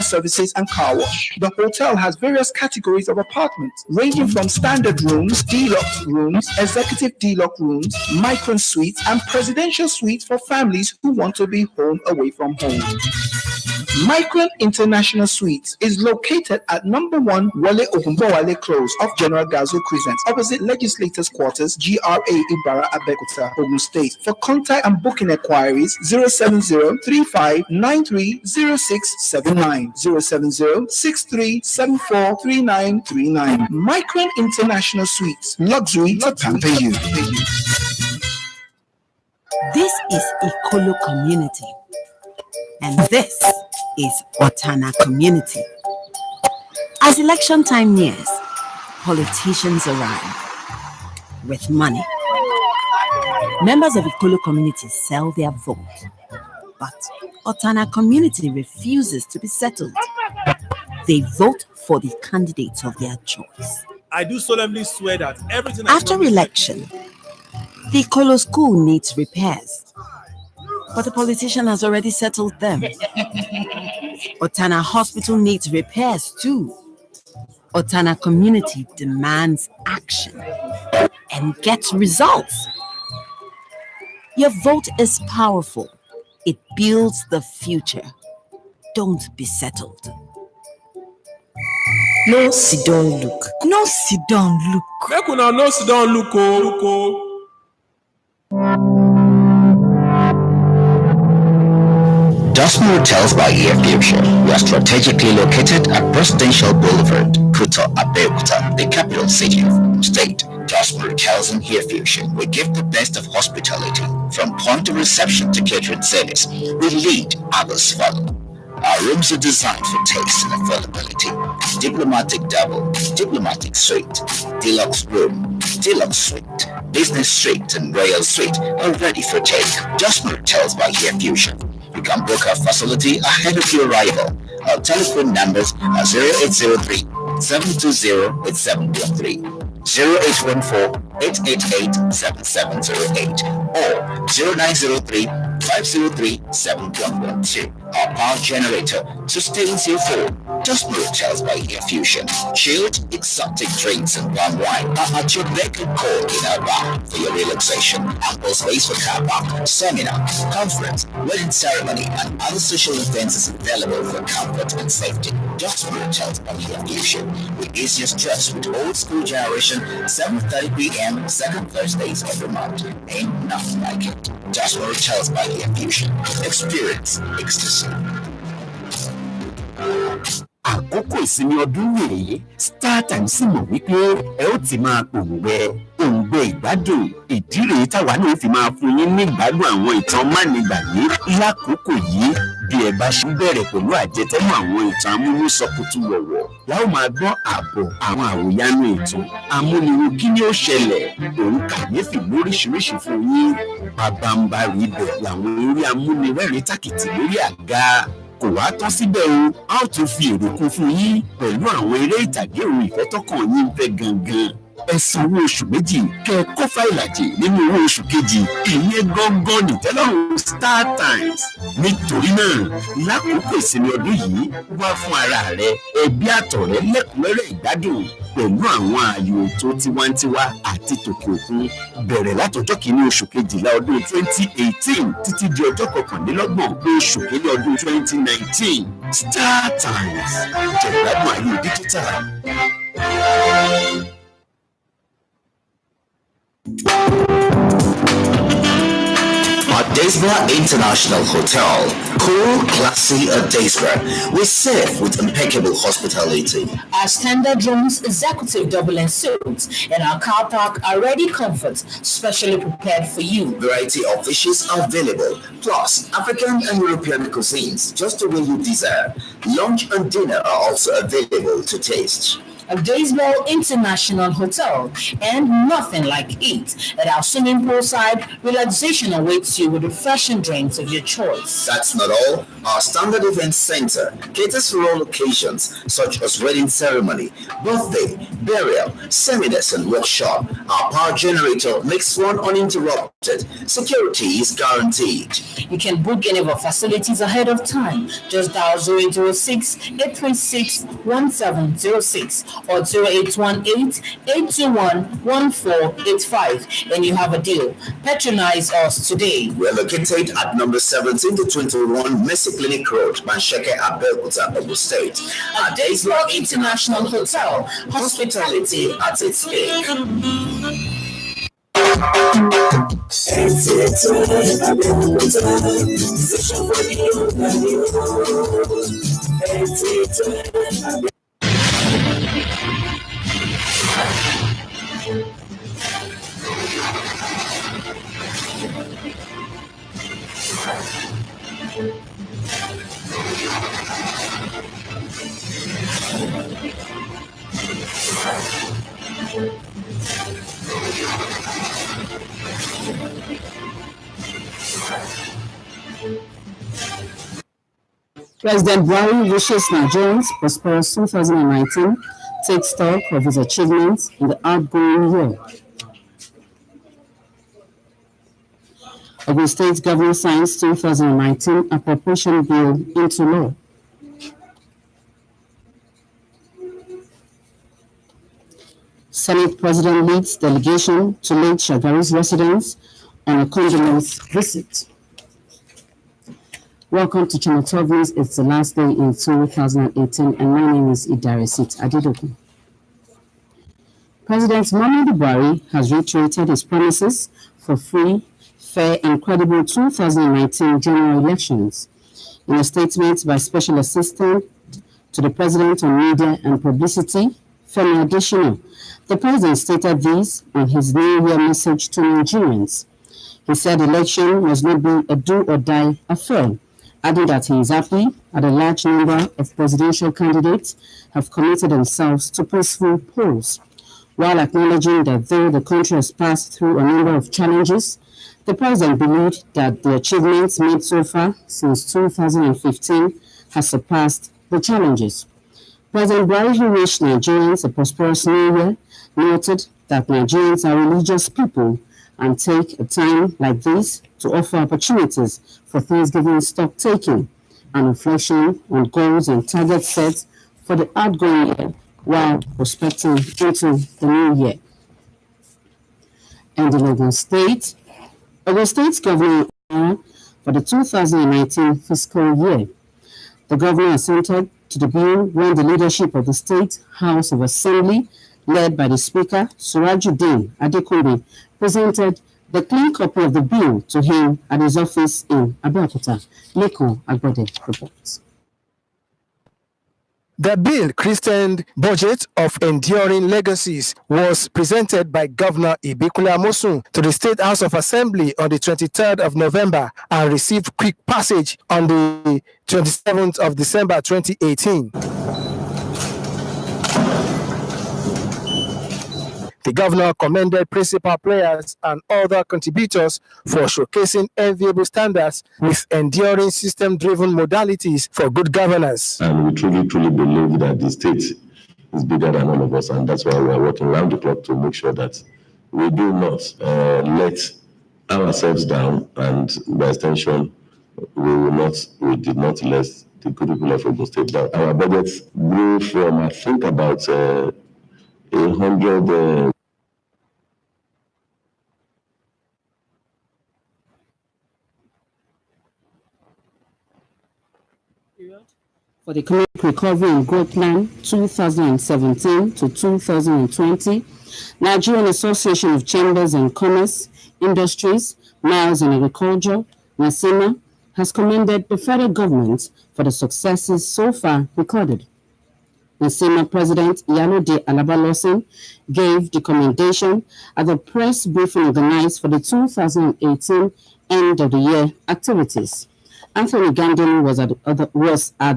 services, and car wash. The hotel has various categories of apartments, ranging from standard rooms, deluxe rooms, executive deluxe rooms, micron suites, and presidential suites for families who want to be home away from home. Micron International Suites is located at number 1 Wale Ogunbowale Close off General Gazo Crescent, opposite Legislators Quarters, GRA Nta Abeokuta, Ogun State. For contact and booking inquiries, 070-3593-0679, 070-6374-3939. Micron International Suites, luxury to pamper you. This is Ikolo Community, and this is Otana Community. As election time nears, politicians arrive with money. Members of Ikolo Community sell their vote, but Otana Community refuses to be settled. They vote for the candidates of their choice. I do solemnly swear that everything after election, the Ikolo school needs repairs, but the politician has already settled them. Otana Hospital needs repairs too. Otana Community demands action and gets results. Your vote is powerful. It builds the future. Don't be settled. No sit down look. No sit down look. Make una no sit down look o. Dustin Hotels by Air Fusion. We are strategically located at Presidential Boulevard, Nta Abeokuta, the capital city of the state. Dustin Hotels and Air Fusion. We give the best of hospitality, from point of reception to catering service. We lead, others follow. Our rooms are designed for taste and affordability. Diplomatic double, diplomatic suite, deluxe room, deluxe suite, business suite, and royal suite are ready for take. Dustin Hotels by Air Fusion. You can book our facility ahead of your arrival. Our telephone numbers are 0803-720-8713, 0814-888-7708, or 0903-503-7112. Our power generator sustains your phone. Dustin Hotels by Air Fusion. Chilled, exotic drinks and warm wine are at your beck and call in our bar for your relaxation. Ample space for car park, seminar, conference, wedding ceremony, and other social events is available for comfort and safety. Dustin Hotels by Air Fusion. We ease your stress with old school generation, 7:30 p.m. second Thursdays every month. Ain't nothing like it. Dustin Hotels by Air Fusion. Experience ecstasy. Àkókò ìsinmi ọdún rèé, StarTimes sì mọ̀ wípé ẹ ó ti máa òǹgbẹ ìgbádùn. Ìdí rèé táwa náà fi máa fún yín ní ìgbádùn àwọn ìtàn mánigbàgbé lákòókò yìí. Bí ẹ bá ṣe ń bẹ̀rẹ̀ pẹ̀lú àjẹtẹ́mọ́ àwọn ìtàn amúnúsọkùtù wọ̀wọ̀, la ó máa gbọ́ àbọ̀ àwọn àròyánu ìtàn amúnirú kí ni ó ṣẹlẹ̀, òun kàyéfì lóríṣiríṣi fún yín. Pabambarì ibẹ̀ làwọn eré amúnirẹ́rìn tàkìtì lórí àga. Kò wá tán síbẹ̀ o, a ó tún fi èrè kún fún yín pẹ̀lú àwọn eré ìtàgé òun ìfẹ́ tọ́kàn yín fẹ́ gangan. Ẹ sanwó oṣù méjì kẹ́ ẹ kó fáìlàjì nínú owó oṣù kejì, ìyẹn gangan nìtẹ́lọ́rùn StarTimes. Nítorí náà, lákòókò ìsinmi ọdún yìí, wá fún ara rẹ, ẹbí àtọ̀rẹ́ lẹ́kùnrẹ́rẹ́ ìgbádùn pẹ̀lú àwọn ààyò ètò tiwantiwa àti tòkè òkun. Bẹ̀rẹ̀ látọjọ́ kìíní oṣù kejìlá ọdún 2018 títí di ọjọ́ kọkànlélọ́gbọ̀n oṣù kìíní ọdún 2019. StarTimes, jẹ̀gbádùn ayé díjítà. At Daysborough International Hotel, cool, classy at Daysborough, we serve with impeccable hospitality. Our standard rooms, executive double and suites, and our car park are ready comforts, specially prepared for you. Variety of dishes are available, plus African and European cuisines, just the way you desire. Lunch and dinner are also available to taste. a Daysbell International Hotel, and nothing like it. At our swimming pool side, relaxation awaits you with refreshing drinks of your choice. That's not all. Our standard event center caters for all occasions such as wedding ceremony, birthday, burial, seminars, and workshop. Our power generator makes one uninterrupted. Security is guaranteed. You can book any of our facilities ahead of time. Just dial 0806-836-1706 or 0818-821-1485 and you have a deal. Patronize us today. We're located at number 17 to 21 Mercy Clinic Road, Nta Abeokuta, Ogun State. A Daysbell International Hotel, hospitality at its peak. President Buhari wishes Nigerians prosperous 2019, takes stock of his achievements in the outgoing year. Ogun State Governor signs 2019 appropriation bill into law. Senate President leads delegation to late Shagari's residence on a condolence visit. Welcome to Channel 12 News. It's the last day in 2018, and my name is Idarisit Adedoku. President Muhammadu Buhari has reiterated his promises for free, fair, and credible 2019 general elections. In a statement by Special Assistant to the President on Media and Publicity, Femi Adesina, the President stated this on his New Year message to Nigerians. He said election must not be a do-or-die affair, adding that he is happy that a large number of presidential candidates have committed themselves to peaceful polls, while acknowledging that though the country has passed through a number of challenges, the President believed that the achievements made so far since 2015 has surpassed the challenges. President Buhari, who wished Nigerians a prosperous new year, noted that Nigerians are religious people and take a time like this to offer opportunities for Thanksgiving stock-taking and reflection on goals and targets set for the outgoing year while prospecting into the new year. And in Ogun State's governor for the 2019 fiscal year. The governor assented to the bill when the leadership of the State House of Assembly, led by the Speaker, Surajuddin Adekunle, presented the clean copy of the bill to him at his office in Abeokuta. Leko Agbode reports. The bill, christened Budget of Enduring Legacies, was presented by Governor Ibikule Amosun to the State House of Assembly on the 23rd of November and received quick passage on the 27th of December 2018. The governor commended principal players and other contributors for showcasing enviable standards with enduring system-driven modalities for good governance. And we truly believe that the state is bigger than all of us, and that's why we are working around the clock to make sure that we do not let ourselves down, and by extension, we did not let the good people of Ogun State down. Our budget grew from, I think, about 100. For the Economic Recovery and Growth Plan 2017 to 2020, Nigerian Association of Chambers and Commerce, Industries, Mines and Agriculture, NASIMA, has commended the federal government for the successes so far recorded. NASIMA President Iyalode Alaba-Lawson gave the commendation at the press briefing organized for the 2018 end of the year activities. Anthony Gandini was at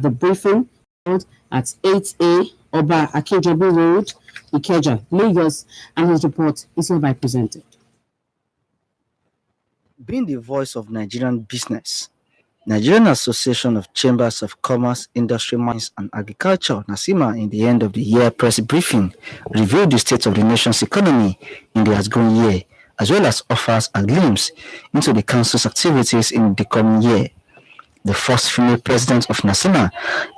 the briefing held at 8A Oba Akinjobi Road, Ikeja, Lagos, and his report is hereby presented. Being the voice of Nigerian business, Nigerian Association of Chambers of Commerce, Industry, Mines and Agriculture, NASIMA, in the end of the year press briefing, reviewed the state of the nation's economy in the outgoing year, as well as offers a glimpse into the council's activities in the coming year. The first female president of NASIMA,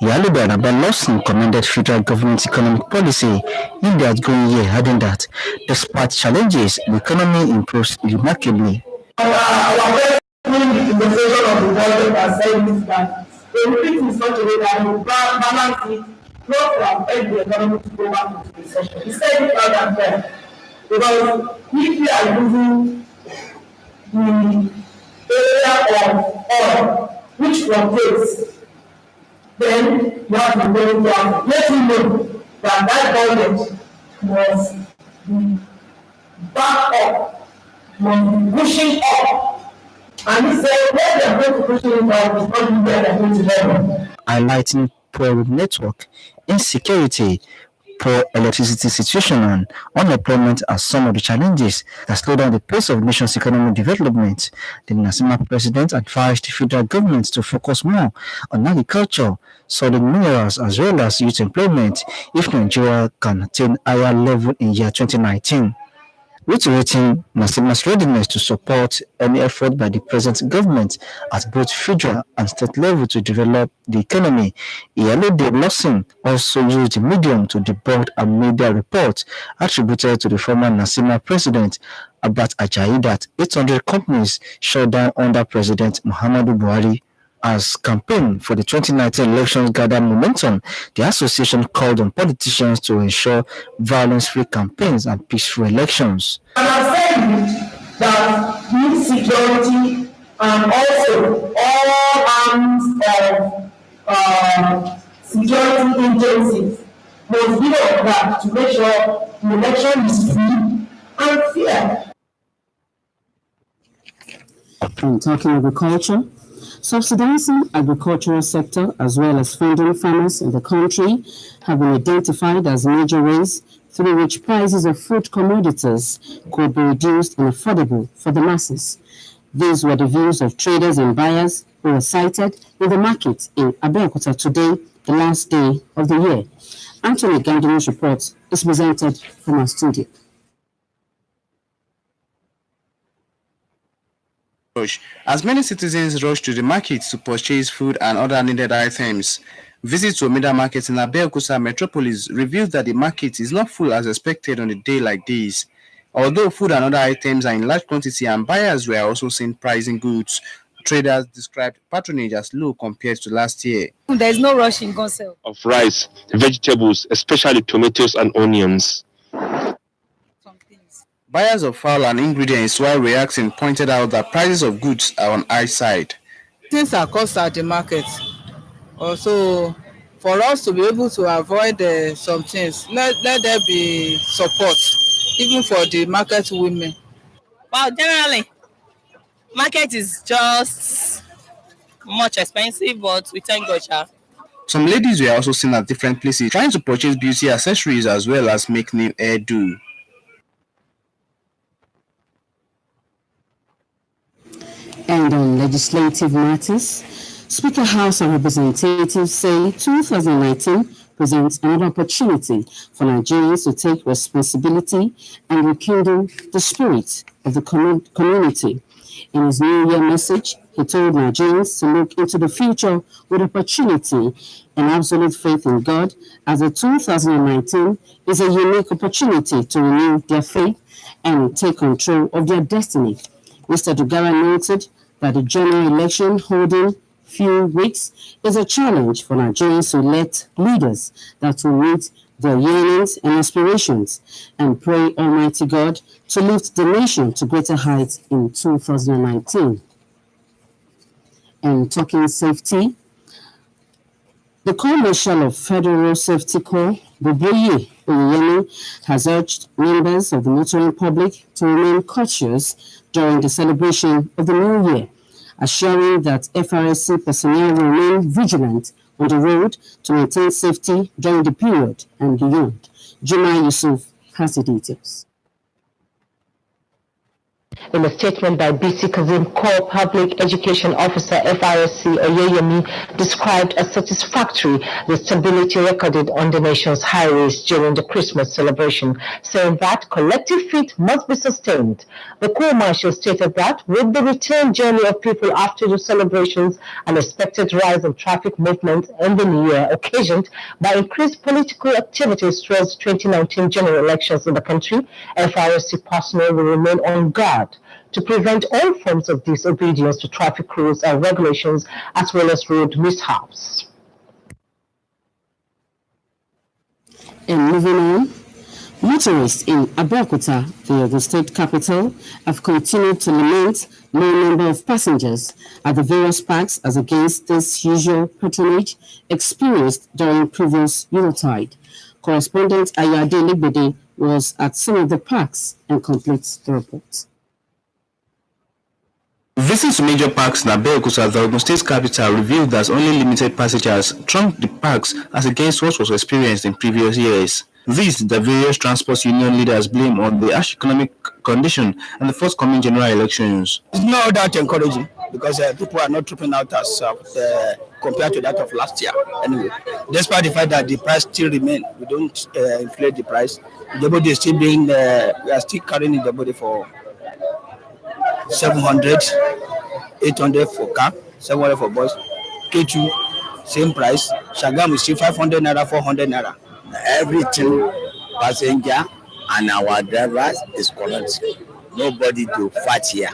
Yaluba Lawson, commended federal government's economic policy in the outgoing year, adding that despite challenges, the economy improves remarkably. Our investigation of the budget has said this that they will think in such a way that we balance it, not to affect the economy to go back into recession. He said it loud and clear. Because if we are using the area of oil, which fluctuates, then you have to go down. Let me know that budget was back up, was pushing up. And he said, let them go to pushing it up, it's not where they're going to level. Highlighting poor road network, insecurity, poor electricity situation, and unemployment are some of the challenges that slow down the pace of the nation's economic development. The NASIMA president advised the federal government to focus more on agriculture, solid minerals, as well as youth employment if Nigeria can attain higher level in year 2019. Reiterating NASIMA's readiness to support any effort by the present government at both federal and state level to develop the economy, Iyalode Lawson also used the medium to debunk a media report attributed to the former NASIMA president, Abat Ajayi, that 800 companies shut down under President Muhammadu Buhari. As campaign for the 2019 elections gathered momentum, the association called on politicians to ensure violence-free campaigns and peaceful elections. And I said that insecurity and also all arms of security agencies must be on that to make sure the election is free and fair. And talking agriculture, subsidizing agricultural sector as well as funding farmers in the country have been identified as major ways through which prices of food commodities could be reduced and affordable for the masses. These were the views of traders and buyers who were cited in the market in Abeokuta today, the last day of the year. Anthony Gandini's report is presented from our studio. As many citizens rush to the market to purchase food and other needed items. Visit to Omida Market in Abeokuta Metropolis reveals that the market is not full as expected on a day like this. Although food and other items are in large quantity and buyers were also seen pricing goods, traders described patronage as low compared to last year. There is no rush in gun sale of rice, vegetables, especially tomatoes and onions. Buyers of fowl and ingredients, while reacting, pointed out that prices of goods are on high side. Things are cost at the market. Also, for us to be able to avoid some things, let there be support, even for the market women. Well, generally, market is just much expensive, but we thank God. Some ladies were also seen at different places trying to purchase beauty accessories as well as make new hairdo. And on legislative matters, Speaker House of Representatives say 2019 presents another opportunity for Nigerians to take responsibility and rekindle the spirit of the community. In his New Year message, he told Nigerians to look into the future with opportunity and absolute faith in God, as the 2019 is a unique opportunity to renew their faith and take control of their destiny. Mr. Dugara noted that the general election holding few weeks is a challenge for Nigerians to elect leaders that will meet their yearnings and aspirations, and pray Almighty God to lift the nation to greater heights in 2019. And talking safety, the Corps Marshal of Federal Safety Corps, Boboye Oyeyemi, has urged members of the motoring public to remain cautious during the celebration of the New Year, assuring that FRSC personnel will remain vigilant on the road to maintain safety during the period and beyond. Juma Yusuf has the details. In a statement by BC Kazim Core Public Education Officer FRSC Oyeyemi described as satisfactory the stability recorded on the nation's highways during the Christmas celebration, saying that collective faith must be sustained. The Corps Marshal stated that with the return journey of people after the celebrations, an expected rise in traffic movement in the new year occasioned by increased political activities towards 2019 general elections in the country, FRSC personnel will remain on guard to prevent all forms of disobedience to traffic rules and regulations, as well as road mishaps. And moving on, motorists in Abeokuta, the Ogun State capital, have continued to lament low number of passengers at the various parks as against this usual patronage experienced during previous Eurotide. Correspondent Ayade Ligbede was at some of the parks and completes the report. Visits to major parks in Abeokuta, the Ogun State capital, revealed that only limited passengers thronged the parks as against what was experienced in previous years. This, the various transport union leaders blame on the harsh economic condition and the forthcoming general elections. It's not that encouraging because people are not trooping out as compared to that of last year. Anyway, despite the fact that the price still remains, we don't inflate the price. The body is still being, we are still carrying the body for 700, 800 for car, 700 for boys. K2, same price. Shagam is still 500 naira, 400 naira. Everything, passenger and our drivers is correct. Nobody do fight here.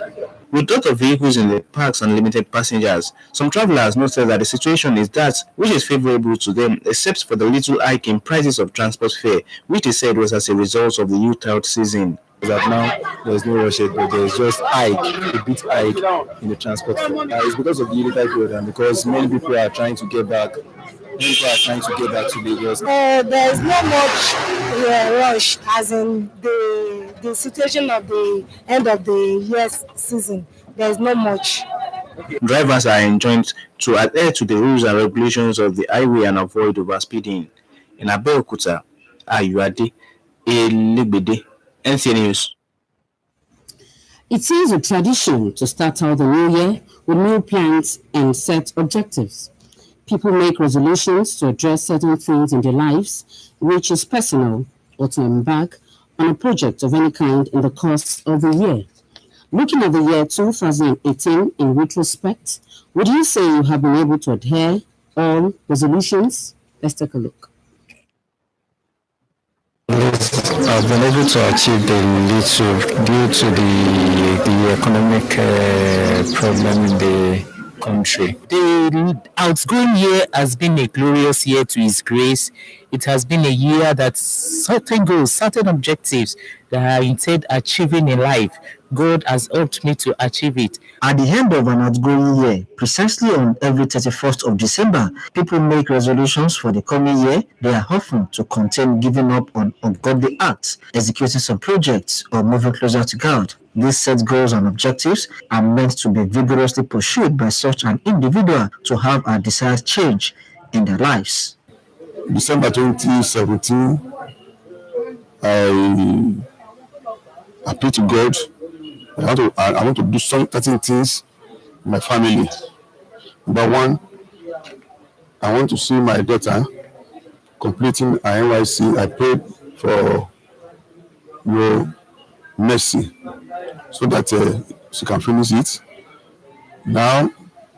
With lot of vehicles in the parks and limited passengers, some travelers noted that the situation is that which is favorable to them, except for the little hike in prices of transport fare, which they said was as a result of the youth season. That now there's no rush yet, but there's just a bit hike in the transport fare. It's because of the Unitide period and because many people are trying to get back. To Lagos. There's not much rush, as in the situation of the end of the year season. There's not much. Drivers are enjoined to adhere to the rules and regulations of the highway and avoid overspeeding. In Abeokuta, Ayuade Ligbede, NTA News. It is a tradition to start out the new year with new plans and set objectives. People make resolutions to address certain things in their lives, which is personal, or to embark on a project of any kind in the course of the year. Looking at the year 2018 in retrospect, would you say you have been able to adhere all resolutions? Let's take a look. I've been able to achieve the little due to the economic problem in the country. The outgoing year has been a glorious year to His grace. It has been a year that certain goals, certain objectives that I intend achieving in life, God has helped me to achieve it. At the end of an outgoing year, precisely on every 31st of December, people make resolutions for the coming year. They are often to contain giving up on ungodly acts, executing some projects, or moving closer to God. These set goals and objectives are meant to be vigorously pursued by such an individual to have a desired change in their lives. December 2017, I appeal to God. I want to do some certain things in my family. Number one, I want to see my daughter completing her NYC. I prayed for your mercy so that she can finish it. Now,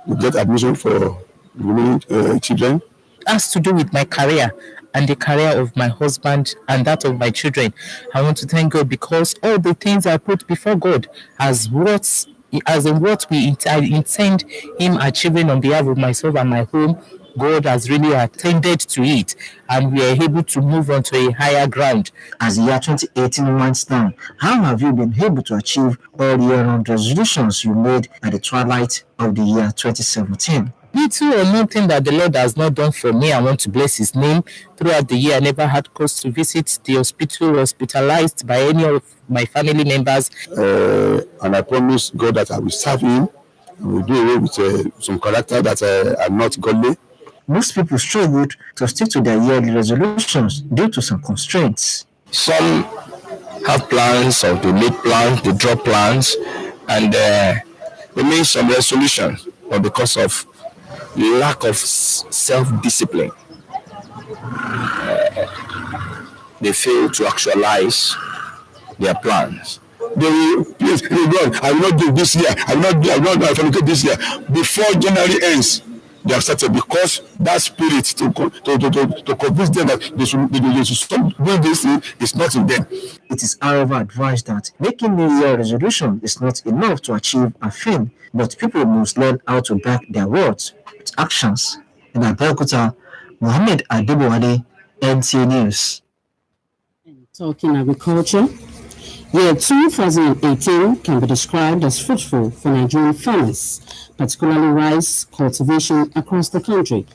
we get admission for the remaining children. Has to do with my career and the career of my husband and that of my children. I want to thank God because all the things I put before God as in what we intend Him achieving on behalf of myself and my home, God has really attended to it, and we are able to move on to a higher ground. As the year 2018 winds down, how have you been able to achieve all year-round resolutions you made at the twilight of the year 2017? Little or nothing that the Lord has not done for me, I want to bless His name. Throughout the year, I never had cause to visit the hospital, hospitalized by any of my family members. And I promise God that I will serve Him and will do away with some character that are not godly. most people struggled to stick to their yearly resolutions due to some constraints. Some have plans, or they make plans, they drop plans, and they make some resolutions, but because of lack of self-discipline, they fail to actualize their plans. They will, please, God, I will not do this year. I will not do this year. Before January ends, they have started, because that spirit to convince them that they should stop doing this thing is not in them. It is, however, advised that making New Year resolution is not enough to achieve a thing, but people must learn how to back their words with actions. In Abeokuta, Mohammed Adebowale, NTA News. Talking agriculture, year 2018 can be described as fruitful for Nigerian farmers, particularly rice cultivation across the country.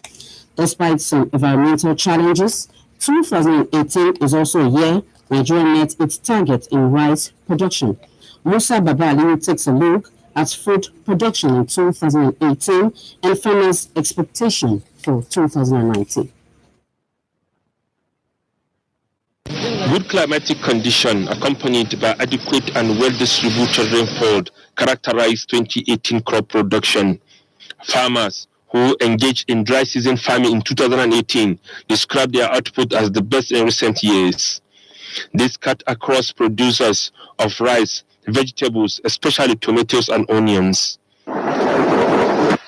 Despite some environmental challenges, 2018 is also a year Nigeria met its target in rice production. Musa Babali takes a look at food production in 2018 and farmers' expectation for 2019. Good climatic condition accompanied by adequate and well-distributed rainfall characterized 2018 crop production. Farmers who engaged in dry season farming in 2018 described their output as the best in recent years. This cut across producers of rice, vegetables, especially tomatoes and onions. The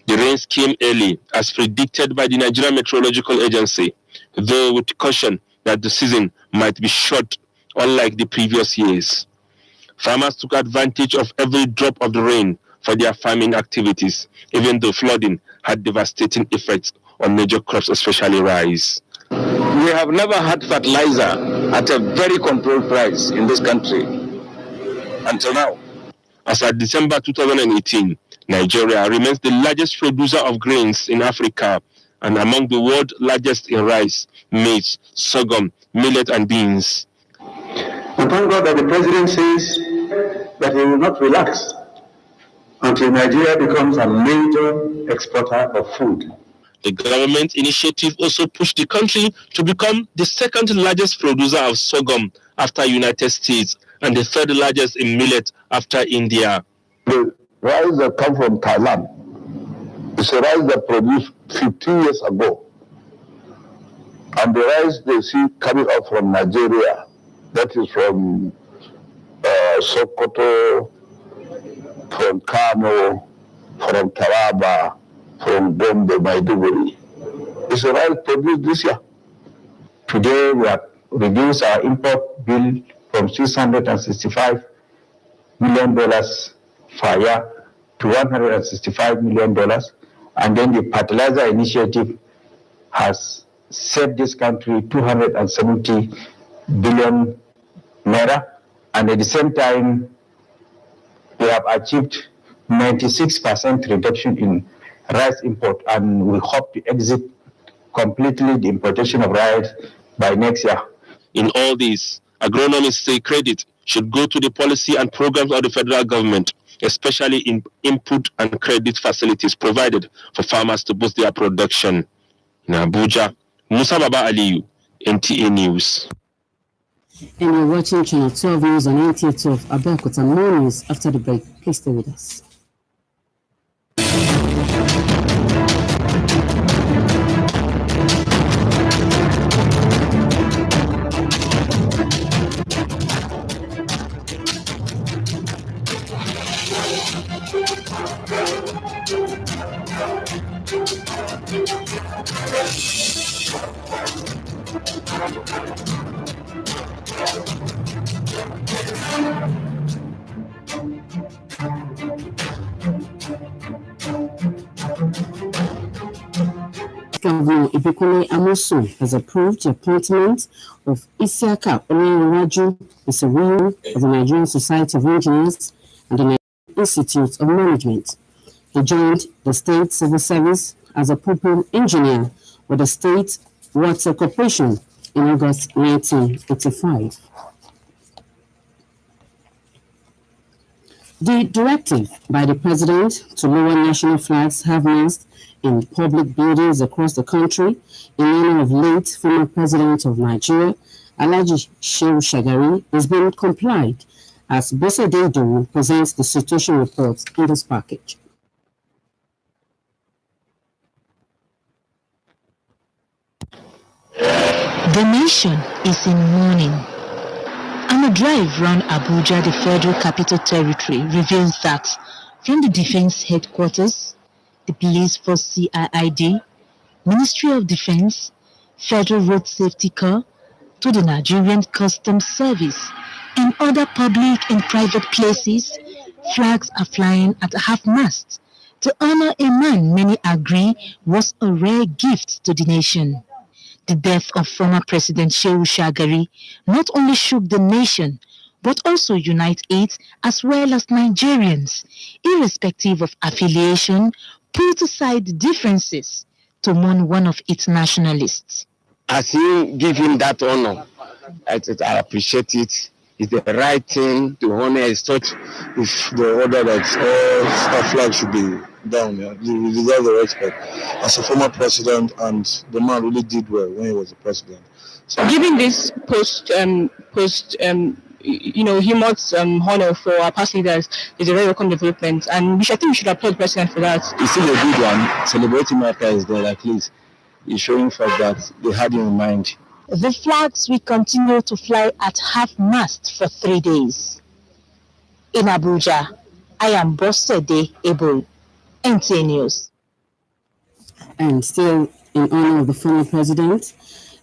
rains came early, as predicted by the Nigerian Meteorological Agency, though with caution that the season might be short, unlike the previous years. Farmers took advantage of every drop of the rain for their farming activities, even though flooding had devastating effects on major crops, especially rice. We have never had fertilizer at a very controlled price in this country until now. As at December 2018, Nigeria remains the largest producer of grains in Africa and among the world's largest in rice, maize, sorghum, millet, and beans. We thank God that the president says that he will not relax until Nigeria becomes a major exporter of food. The government initiative also pushed the country to become the second largest producer of sorghum after United States and the third largest in millet after India. The rice that comes from Thailand is a rice that produced 15 years ago. And the rice they see coming out from Nigeria, that is from Sokoto, from Kano, from Taraba, from Gombe, Maiduguri. It's a rice produced this year. Today we have reduced our import bill from $665 million per year to $165 million. And then the fertilizer initiative has saved this country 270 billion naira. And at the same time, we have achieved 96% reduction in rice import, and we hope to exit completely the importation of rice by next year. In all this, agronomists say credit should go to the policy and programs of the federal government, especially in input and credit facilities provided for farmers to boost their production. In Abuja, Musa Baba Aliyu, NTA News. And you're watching Channel 12 News on NTA 12 Abeokuta. More news after the break. Please stay with us. Governor Ibikule Amosun has approved the appointment of Isiaka Onyenwaju as a wing of the Nigerian Society of Engineers and the Nigerian Institute of Management. He joined the State Civil Service as a pupil engineer with the State Water Corporation in August 1985. The directive by the president to lower national flags half-mast in public buildings across the country in honor of late former president of Nigeria, Alhaji Shehu Shagari, is being complied as Bose Dedo presents the situation report in this package. The nation is in mourning. On a drive round Abuja, the Federal Capital Territory, reveals that from the Defense Headquarters, the Police Force CIID, Ministry of Defense, Federal Road Safety Corps, to the Nigerian Customs Service, and other public and private places, flags are flying at half-mast to honor a man many agree was a rare gift to the nation. The death of former President Shehu Shagari not only shook the nation, but also united it as well as Nigerians, irrespective of affiliation, put aside differences to mourn one of its nationalists. As you give him that honor, I appreciate it. It's the right thing to honor as such. If the order that all flags should be down, you deserve the respect. As a former president, and the man really did well when he was the president. So, giving this humorous honor for our past leaders is a very welcome development, and I think we should applaud the president for that. It's still a good one. Celebrating after his death, at least, is showing fact that they had him in mind. The flags will continue to fly at half-mast for 3 days. In Abuja, I am Bosede Ebo, NTA News. And still in honor of the former president,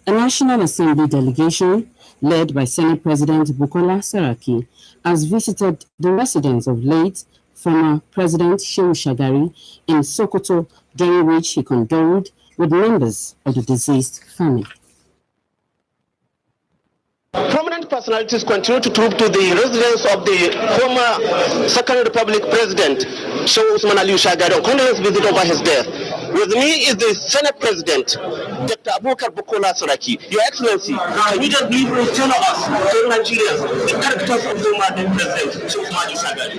a National Assembly delegation led by Senate President Bukola Saraki has visited the residence of late former President Shehu Shagari in Sokoto, during which he condoled with members of the deceased family. Prominent personalities continue to troop to the residence of the former Second Republic President, Shehu Usman Ali Shagari, on condolence visit over his death. With me is the Senate President, Dr. Abubakar Bukola Saraki. Your Excellency, can you just briefly tell us, tell Nigerians, the characters of the former President, Shehu Usman Ali Shagari?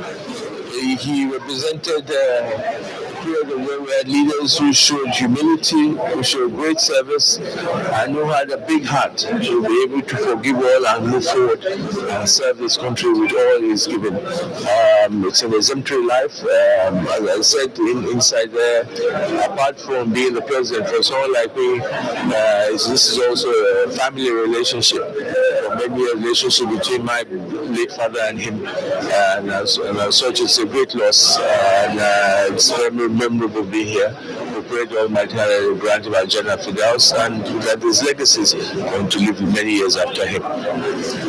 He represented where we had leaders who showed humility, who showed great service, and who had a big heart to be able to forgive all and move forward and serve this country with all he's given. It's an exemplary life. As I said inside there, apart from being the president, for someone like me, this is also a family relationship, or maybe a relationship between my late father and him. And as such, it's a great loss, and it's very memorable being here. We pray the Almighty God grant him a Jannah Firdaus, and that his legacy is going to live many years after him.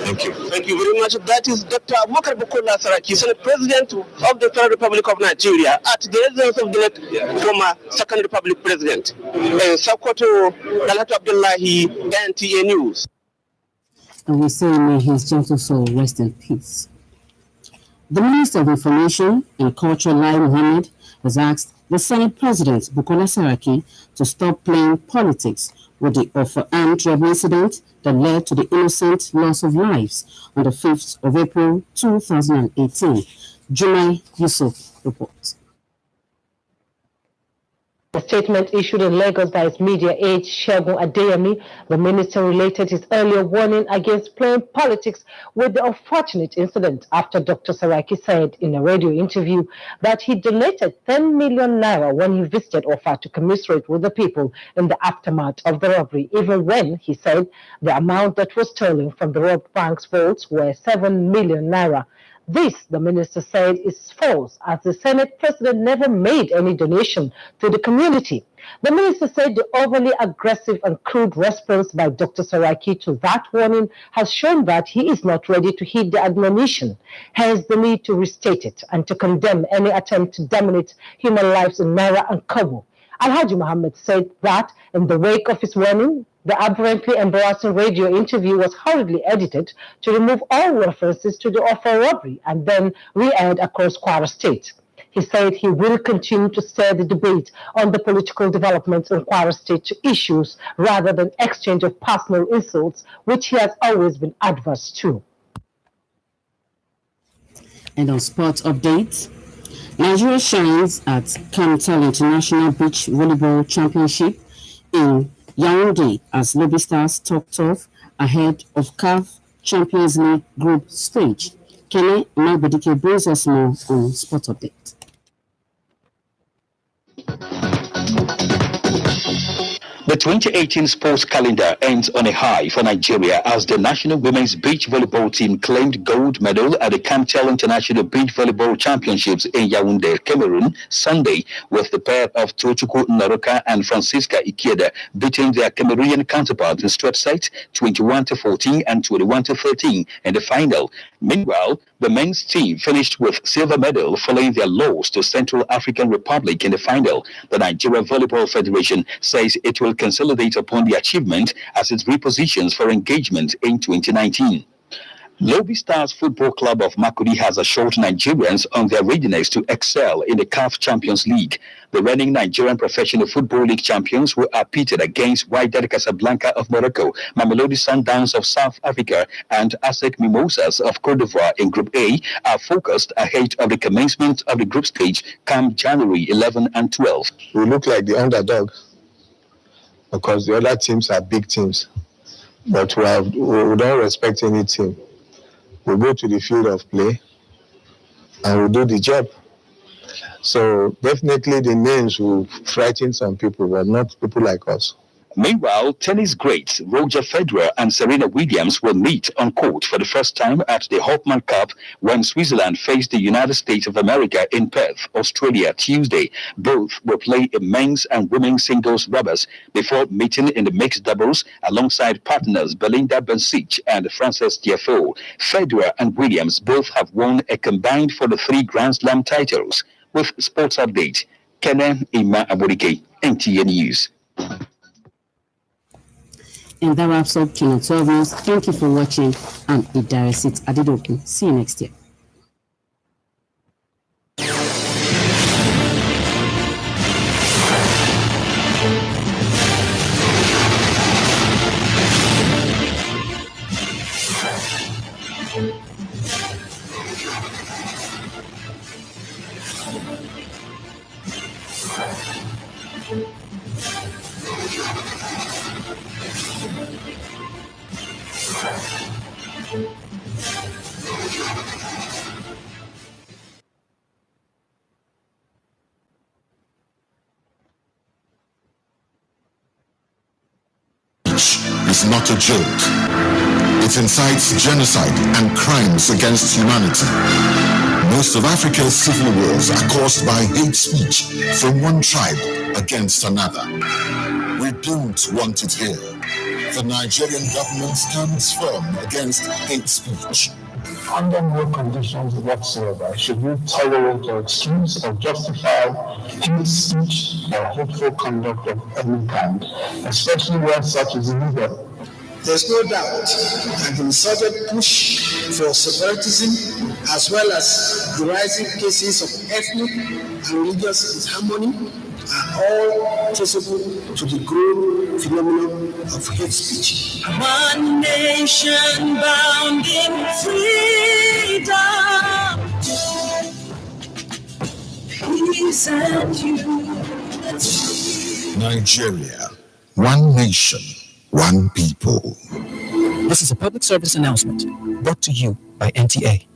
Thank you. Thank you very much. That is Dr. Abubakar Bukola Saraki, Senate President of the Federal Republic of Nigeria, at the residence of the former Second Republic President. Sokoto, Dalhatu Abdullahi, NTA News. And we say may his gentle soul rest in peace. The Minister of Information and Culture, Lai Mohammed, has asked the Senate President, Bukola Saraki, to stop playing politics with the armed robbery incident that led to the innocent loss of lives on the 5th of April 2018. Jumai Yusuf reports. A statement issued in Lagos by its media aide, Segun Adeyemi, the minister related his earlier warning against playing politics with the unfortunate incident after Dr. Saraki said in a radio interview that he donated 10 million naira when he visited Offa to commiserate with the people in the aftermath of the robbery, even when, he said, the amount that was stolen from the robbed bank's vaults were 7 million naira. This, the minister said, is false, as the Senate President never made any donation to the community. The minister said the overly aggressive and crude response by Dr. Saraki to that warning has shown that he is not ready to heed the admonition, hence the need to restate it and to condemn any attempt to dominate human lives in Naira and Kobo. Alhaji Mohammed said that in the wake of his warning, the apparently embarrassing radio interview was hurriedly edited to remove all references to the Offa robbery and then re-aired across Kwara State. He said he will continue to steer the debate on the political developments in Kwara State to issues rather than exchange of personal insults, which he has always been adverse to. And on sports updates, Nigeria shines at Kamtal International Beach Volleyball Championship in Yaoundé as Lobby Stars topped off ahead of CAF Champions League group stage. Kene Nabedike brings us more on sport update. The 2018 sports calendar ends on a high for Nigeria as the national women's beach volleyball team claimed gold medal at the Kamtel International Beach Volleyball Championships in Yaoundé, Cameroon, Sunday, with the pair of Tochukwu Naroka and Francisca Ikeda beating their Cameroonian counterparts in straight sets 21-14 and 21-13 in the final. Meanwhile, the men's team finished with silver medal following their loss to Central African Republic in the final. The Nigeria Volleyball Federation says it will consolidate upon the achievement as it repositions for engagement in 2019. Lobby Stars Football Club of Makurdi has assured Nigerians on their readiness to excel in the CAF Champions League. The reigning Nigerian Professional Football League champions who are pitted against Wydad Casablanca of Morocco, Mamelodi Sundowns of South Africa, and ASEC Mimosas of Cote d'Ivoire in Group A are focused ahead of the commencement of the group stage come January 11 and 12. We look like the underdog because the other teams are big teams, but we don't respect any team. We go to the field of play and we do the job. So definitely the names will frighten some people, but not people like us. Meanwhile, tennis greats Roger Federer and Serena Williams will meet on court for the first time at the Hopman Cup when Switzerland faced the United States of America in Perth, Australia, Tuesday. Both will play in men's and women's singles rubbers before meeting in the mixed doubles alongside partners Belinda Bencic and Frances Tiafoe. Federer and Williams both have won a combined 43 Grand Slam titles. With sports update, Kene Nta Abeokuta, NTA News. And that wraps up Channel 12 News. Thank you for watching. I'm Idarisit Adedoku. See you next year. Is not a joke. It incites genocide and crimes against humanity. Most of Africa's civil wars are caused by hate speech from one tribe against another. We don't want it here. The Nigerian government stands firm against hate speech. Under no conditions whatsoever should we tolerate or excuse or justify hate speech or hateful conduct of any kind, especially where such is illegal. There's no doubt that the resurgent push for separatism, as well as the rising cases of ethnic and religious disharmony, are all traceable to the growing phenomenon of hate speech. One nation bound in freedom, peace and unity. Nigeria, one nation, one people. This is a public service announcement brought to you by NTA.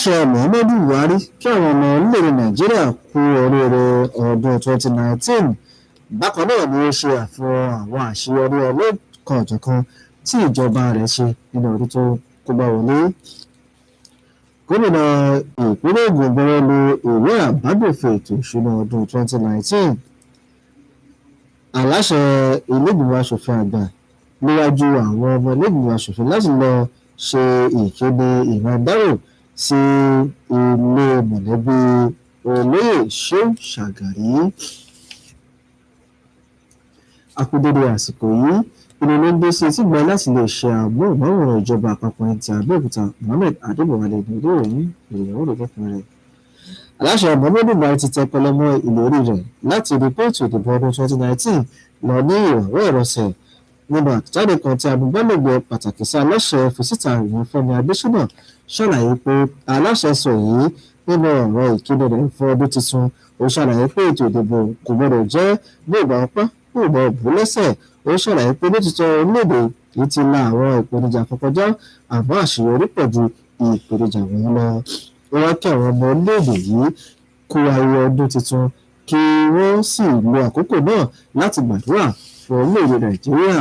aláṣẹ Muhammadu Buhari kí àwọn ọmọ orílẹ̀-èdè Nàìjíríà kú oríire ọdún 2019. Bákan náà ni ó ṣe àfihàn àwọn àṣeyọrí ọlọ́kan-ò-jọ̀kan tí ìjọba rẹ̀ ṣe nínú ọdún tó kógbá wọlé. Gómìnà ìpínlẹ̀ Ògùn bẹ̀rẹ̀ lu ìwé àbádòfin ètò ìṣúná ọdún 2019. Aláṣẹ ilé-ìgbìmọ̀ aṣòfin àgbà níwájú àwọn ọmọ ilé-ìgbìmọ̀ aṣòfin láti lọ ṣe ìkéde ìrandárò sí ilé mọ̀lẹ́bí olóyè Shehu Shagari. Akúdédé àsìkò yìí ìròyìn ló ń gbé sí etí gbọ́ láti lè ṣe àmúhùnmáwòrán ìjọba àpapọ̀ Nta Abeokuta Mohammed Adébọ̀wálé ní ìròyìn òde fún rẹ̀. Aláṣẹ Muhammadu Buhari ti tẹ pẹlẹmọ ìlérí rẹ̀ láti rí pé ètò ìdìbò ọdún 2019 lọ ní ìrọ̀wọ́ ìrọsẹ̀. Nínú àtẹ̀jáde kan tí amúgbálẹ́gbẹ̀ẹ́ pàtàkì sí aláṣẹ fi síta ìyẹn Fẹ́mi Adésínà ṣàlàyé pé aláṣẹ sọ yìí nínú ọ̀rọ̀ ìkéde rẹ̀ fún ọdún tuntun. Ó ṣàlàyé pé ètò ìdìbò kò gbọdọ̀ jẹ́ gbòògbà ọpá gbòògbà òbú lẹ́sẹ̀. Ó ṣàlàyé pé lótìtọ́ orílẹ̀-èdè yìí ti la àwọn ìpèníjà kan kọjá àmọ́ àṣeyọrí pọ̀ ju ìpèníjà wọn lọ. Ó wá kí àwọn ọmọ orílẹ̀-èdè yìí kú ayẹyẹ ọdún tuntun kí wọ́n sì lo àkókò náà láti gbàdúrà fún orílẹ̀-èdè Nàìjíríà.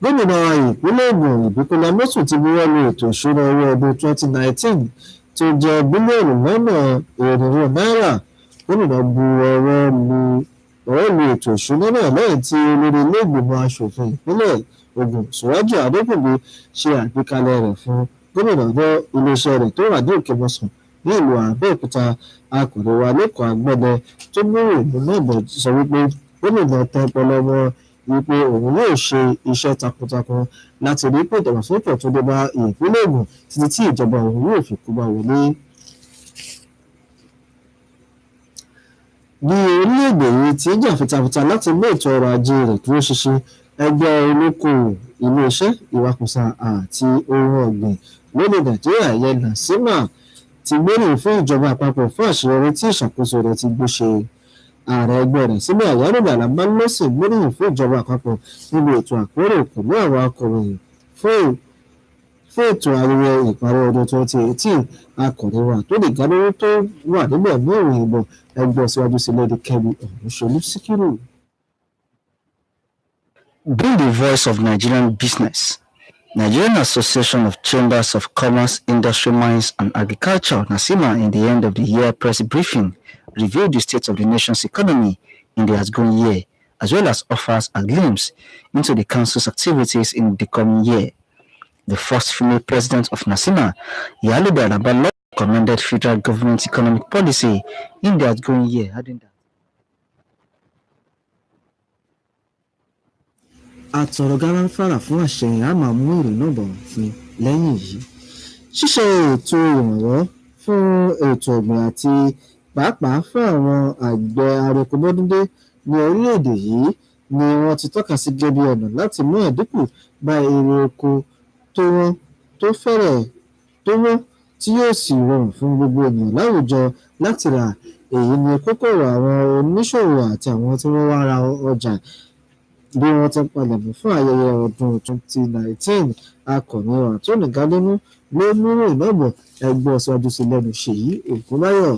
Gómìnà ìpínlẹ̀ Ògùn Ìbíkúnlé Amósùn ti buwọ́ lu ètò ìṣúná owó ọdún 2019 tó jẹ́ bílíọ̀nù lọ́nà irinwó náírà. Gómìnà bu ọwọ́ lu ètò ìṣúná náà lẹ́yìn tí olórí ilé ìgbìmọ̀ aṣòfin ìpínlẹ̀ Ògùn Sùrájù Adépọ̀jù ṣe àgbékalẹ̀ rẹ̀ fún gómìnà ọjọ́ iléeṣẹ́ rẹ̀ tó wà ní Òkèmọ́sàn ní ìlú Àbẹ́òkúta. Akọ̀ròyìn wa lẹ́kọ̀ọ́ Agbọ́dẹ tó mú ìlú náà bọ̀ sọ wípé gómìnà tẹ pẹlẹmọ wípé òun yóò ṣe iṣẹ́ takuntakun láti rí pé ìdàgbàsókè tó dé bá ìpínlẹ̀ Ògùn títí tí ìjọba òun yóò fi kú bá wọlé. Bí orílẹ̀-èdè yìí ti ń jà fitafita láti mú ètò ọrọ̀ ajé rẹ̀ dúró ṣinṣin, ẹgbẹ́ olókoòwò, ilé-iṣẹ́, ìwakùsà àti ohun ọ̀gbìn lóde Nàìjíríà ìyẹn NASIMA ti gbóríyìn fún ìjọba àpapọ̀ fún àṣeyọrí tí ìṣàkóso rẹ̀ ti gbé ṣe. Ààrẹ ẹgbẹ́ rẹ̀ síbẹ̀ Àyànúdà Alábálọ́sìn gbóríyìn fún ìjọba àpapọ̀ níbi ètò àpérò pẹ̀lú àwọn akọ̀ròyìn fún ètò ayẹyẹ ìparí ọdún 2018. Akọ̀ròyìn wa tó lè gádúró tó wà níbẹ̀ mú ìròyìn bọ̀ ẹgbẹ́ síwájú sí Lady Kẹ́mi Ọ̀húnṣolú Síkírù. Being the voice of Nigerian business, Nigerian Association of Chambers of Commerce, Industry, Mines and Agriculture, NASIMA, in the end of the year press briefing, reviewed the state of the nation's economy in the outgoing year, as well as offers a glimpse into the council's activities in the coming year. The first female president of NASIMA, Ìyálóde Àlàbá, commended federal government economic policy in the outgoing year, adding that àtọ̀rọ̀ gáláfàrà fún àṣẹyìn á máa mú ìròyìn náà bọ̀ fún lẹ́yìn yìí. Ṣíṣe ètò ìrànwọ́ fún ètò ọ̀gbìn àti pàápàá fún àwọn àgbẹ̀ arokobọ́dúndé ní orílẹ̀-èdè yìí ni wọ́n ti tọ́ka sí gẹ́gẹ́ bí ọ̀nà láti mú ẹ̀dínkù bá èrè oko tó wọ́n tí yóò sì rọrùn fún gbogbo ènìyàn láwùjọ láti rà. Èyí ni kókó àwọn oníṣòwò àti àwọn tí wọ́n wá ra ọjà bí wọ́n ti palẹ̀mọ́ fún ayẹyẹ ọdún 2019. Akọ̀ròyìn Anthony Galenu ló mú ìròyìn náà bọ̀ ẹgbẹ́ síwájú sí lẹ́nu Ṣèyí Ògúnbáyọ̀.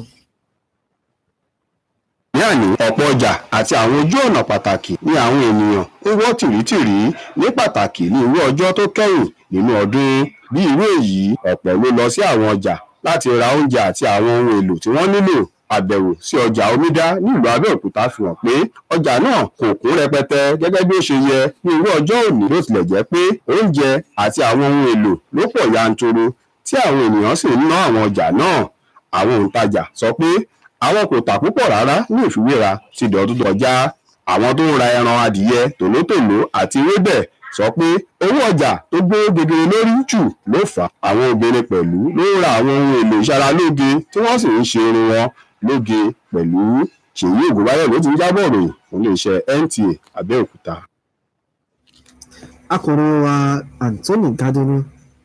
Ní àná ọ̀pọ̀ ọjà àti àwọn ojú ọ̀nà pàtàkì ní àwọn ènìyàn ń wọ́ tìrítìrí ní pàtàkì ní irú ọjọ́ tó kẹ́yìn nínú ọdún. Bí irú èyí ọ̀pọ̀ ló lọ sí àwọn ọjà láti ra oúnjẹ àti àwọn ohun èlò tí wọ́n nílò. Àbẹ̀wò sí ọjà Omídá nílùú Abẹ́òkúta fi hàn pé ọjà náà kò kún rẹpẹtẹ gẹ́gẹ́ bí ó ṣe yẹ ní irú ọjọ́ òní, bó tilẹ̀ jẹ́ pé oúnjẹ àti àwọn ohun èlò ló pọ̀ yanturu tí àwọn ènìyàn sì ń ná àwọn ọjà náà. Àwọn òǹtajà sọ pé àwọn kò tà púpọ̀ rárá ní ìfiwéra sí ọdún tó kọjá. Àwọn tó ń ra ẹran adìyẹ, tòlótòló àti ewébẹ̀ sọ pé owó ọjà tó gbé gegere lórí jù ló fà á. Àwọn obìnrin pẹ̀lú ló ń ra àwọn ohun èlò ìṣaralóge tí wọ́n sì ń ṣe irun wọn lóge pẹ̀lú. Ṣèyí Ògúnbáyọ̀ ló ti ń jábọ̀ ròyìn fún iléeṣẹ́ Nta Abẹ́òkúta. Akọ̀ròyìn wa Anthony Galenu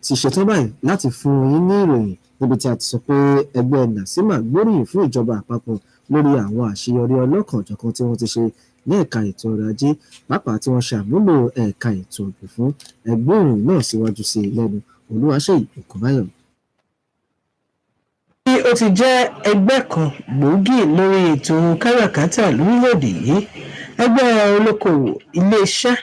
ti ṣetán báyìí láti fún yín ní ìròyìn níbi tí a ti sọ pé ẹgbẹ́ NASIMA gbóríyìn fún ìjọba àpapọ̀ lórí àwọn àṣeyọrí ọlọ́kan-ò-jọ̀kan tí wọ́n ti ṣe ní ẹ̀ka ètò ọrọ̀ ajé, pàápàá tí wọ́n ṣe àmúlò ẹ̀ka ètò ọ̀gbìn fún. Ẹgbẹ́ ìròyìn náà síwájú sí lẹ́nu Olúwaṣèyí Ògúnbáyọ̀. Bí ó ti jẹ́ ẹgbẹ́ kan gbòógì lórí ètò káràkátà lórílẹ̀‐èdè yìí, ẹgbẹ́ olókoòwò, ilé-iṣẹ́,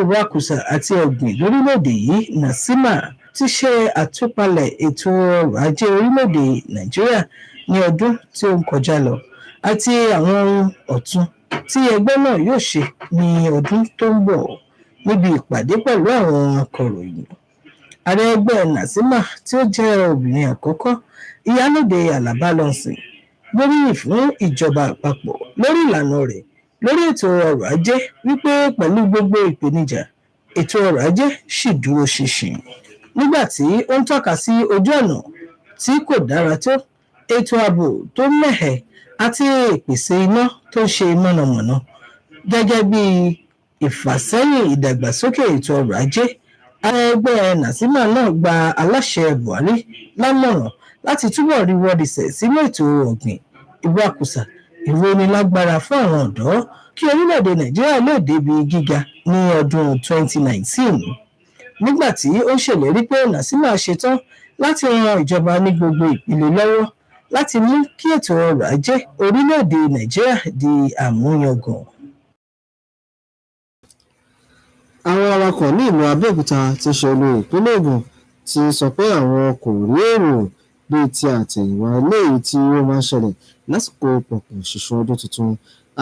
ìwakùsà àti ọ̀gbìn lórílẹ̀‐èdè yìí NASIMA ti ṣe àtúpalẹ̀ ètò ọrọ̀ ajé orílẹ̀‐èdè Nàìjíríà ní ọdún tí ó ń kọjá lọ àti àwọn ohun ọ̀tun tí ẹgbẹ́ náà yóò ṣe ní ọdún tó ń bọ̀. Níbi ìpàdé pẹ̀lú àwọn akọ̀ròyìn, ààrẹ ẹgbẹ́ NASIMA tí ó jẹ́ obìnrin àkọ́kọ́, Ìyálóde Àlàbá gbóríyìn fún ìjọba àpapọ̀ lórí ìlànà rẹ̀ lórí ètò ọrọ̀ ajé wípé pẹ̀lú gbogbo ìpèníjà ètò ọrọ̀ ajé ṣì dúró ṣinṣin nígbà tí ó ń tọ́ka sí ojú ọ̀nà tí kò dára tó ètò ààbò tó mẹ́hẹ àti ìpèsè iná tó ń ṣe mọ̀nàmọ́ná gẹ́gẹ́ bí ìfàsẹ́yìn ìdàgbàsókè ètò ọrọ̀ ajé. Ààrẹ ẹgbẹ́ nàsímà náà gba aláṣẹ Buhari lámọ̀ràn láti túbọ̀ ríwọ́dìsẹ̀ sínú ètò ọ̀gbìn ìwakùsà ìrónilágbára fún àwọn ọ̀dọ́ kí orílẹ̀-èdè Nàìjíríà lè débi gíga ní ọdún 2019 nígbà tí ó ṣèlérí pé nàsímà ṣetán láti ran ìjọba ní gbogbo ìpele lọ́wọ́ láti mú kí ètò ọrọ̀ ajé orílẹ̀-èdè Nàìjíríà di àmúyangàn. Àwọn awakọ̀ ní ìlú Abẹ́òkúta ti ṣe olú ìpínlẹ̀ Ògùn ti sọ pé àwọn kò rí èrò bíi ti àtẹ̀yìnwá eléyìí tí ó máa ń ṣẹlẹ̀ lásìkò pọ̀pọ̀ ṣìṣọ́ ọdún tuntun.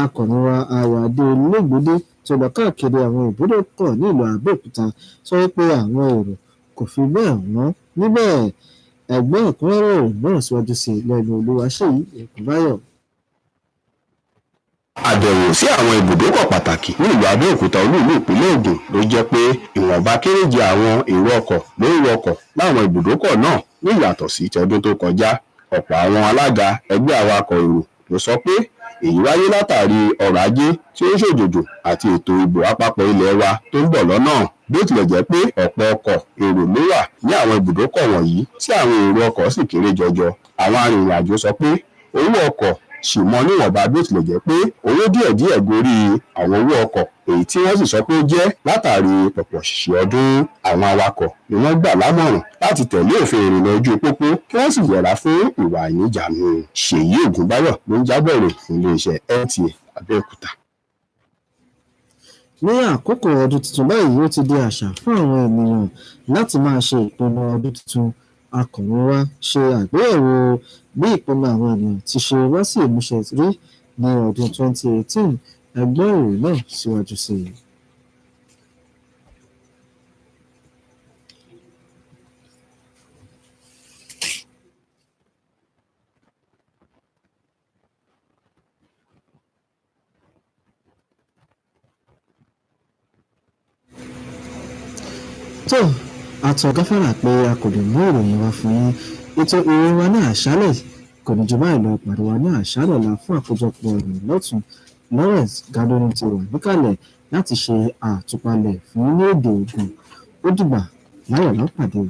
Akọ̀ni wa Ayọ̀adé Olóògbé tó lọ káàkiri àwọn ibùdókọ̀ ní ìlú Abẹ́òkúta sọ pé àwọn èrò kò fi bẹ́ẹ̀ wọ́n níbẹ̀. Ẹgbẹ́ ẹ̀kúnrẹ́rẹ́ ìmọ̀ràn síwájú sí lẹ́nu Olúwaṣèyí Ẹ̀kúnbáyọ̀. Àbẹ̀wò sí àwọn ibùdókọ̀ pàtàkì ní ìlú Abẹ́òkúta olú ìlú ìpínlẹ̀ Ògùn ló jẹ́ pé ìwọ̀nba kéréje àwọn èrò ọkọ̀ ló ń wọkọ̀ láwọn ibùdókọ̀ náà ní ìyàtọ̀ sí tọdún tó kọjá. Ọ̀pọ̀ àwọn alága ẹgbẹ́ awakọ̀ èrò ló sọ pé èyí wáyé látàrí ọrọ̀ ajé tí ó ń ṣòjòjò àti ètò ìbò àpapọ̀ ilẹ̀ wa tó ń bọ̀ lọ́nà. Bí ó tilẹ̀ jẹ́ pé ọ̀pọ̀ ọkọ̀ èrò ló wà ní àwọn ibùdókọ̀ wọ̀nyí tí àwọn èrò ọkọ̀ sì kéré jọjọ. Àwọn arìnrìn-àjò sọ pé owó ọkọ̀ sì mọ níwọ̀nba bí ó tilẹ̀ jẹ́ pé owó díẹ̀díẹ̀ gorí àwọn owó ọkọ̀ èyí tí wọ́n sì sọ pé ó jẹ́ látàrí pọ̀pọ̀ ṣìṣẹ́ ọdún. Àwọn awakọ̀ ni wọ́n gbà lámọ̀ràn láti tẹ̀lé òfin ìrìnnà ojú pópó kí wọ́n sì yẹra fún ìwà ìníjànú. Ṣèyí Ògúnbáyọ̀ ló ń jábọ̀ rẹ̀ fún iléeṣẹ́ NTA Abẹ́òkúta. Ní àkókò ọdún tuntun báyìí ó ti di àṣà fún àwọn ènìyàn láti máa ṣe ìpinnu ọdún tuntun. Akọ̀wé wa ṣe àgbéyẹ̀wò bí ìpinnu àwọn ènìyàn ti ṣe wá sí ìmúṣẹ rí ní ọdún 2018. Ẹgbẹ́ ìròyìn náà síwájú sí i. tó àtọ̀gáfárà pé a kò lè mú ìròyìn wá fún yín. Ètò ìròyìn wa ní àṣálẹ̀ kò ní jù báyìí lọ. Pàdé wa ní àṣálẹ̀ la fún àkójọpọ̀ ìròyìn lọ́tún. Lawrence Gadoni ti wà níkàlẹ̀ láti ṣe àtúpalẹ̀ fún ní èdè Ògùn. Ó dìgbà láyọ̀ lọ́pàdé.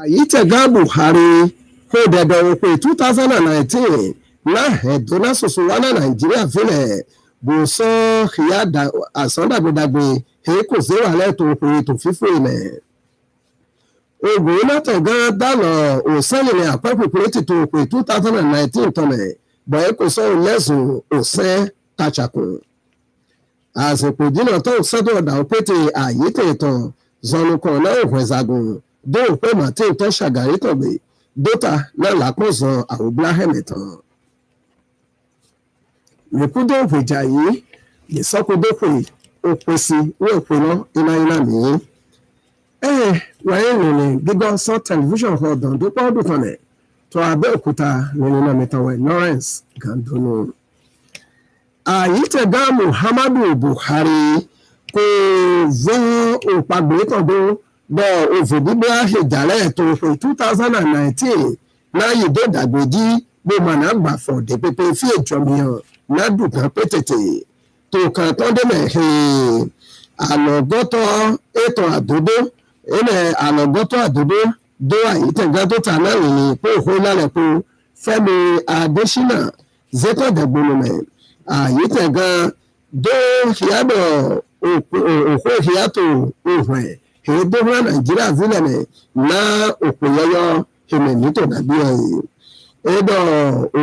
Ayitega Buhari hodada okwe 2019 na hedona sosuwana Nigeria vile buso hiyada asanda bedagbe heko zewa leto okwe to fifo ile ogun Latega dalo osanile apapo pleti to okwe 2019 tone boye ko so lesu ose tachakun àsìkò dínà tó sọ́dọ̀ ọ̀dà òpété àyètè ìtàn zọnukọ̀ náà òhùnẹ̀zàgùn dóò pé martin tó ṣàgàrí tọ̀gbé dóta náà lápòsàn àwòbláhẹ̀mẹ̀ tán. Nìkúdó òpèjà yìí ìsọkúdópè òpèsè wọ́ọ̀pẹ̀lọ́ iná mi. Wáyé ìrìnlẹ̀ gígọ́ sọ tẹlifíṣàn ọ̀dàn dúpọ̀ ọdún kan nẹ̀ tó Abẹ́òkúta nínú náà mẹ́tàwẹ̀ Lawrence Gandonu. Ayitega Muhammadu Buhari kò vọ́ òpàgbétọ̀dọ̀ bọ́ òfòdìbò àṣejàrẹ́ ètò òfin 2019 láyé dòdàgbèjì gbòmànà gbàfọ̀ dépépé fí ètòmíyàn ládùúgbò pétètè to kan to de me he alogoto eto adodo ene alogoto adodo do ayitenga to ta na ni po ho lale po Fẹ́mi Adésínà zeto degbolume ayitenga do hiado okwe hiato ohwe he do na Nigeria zileme na okweyoyo hemenito na biyo edo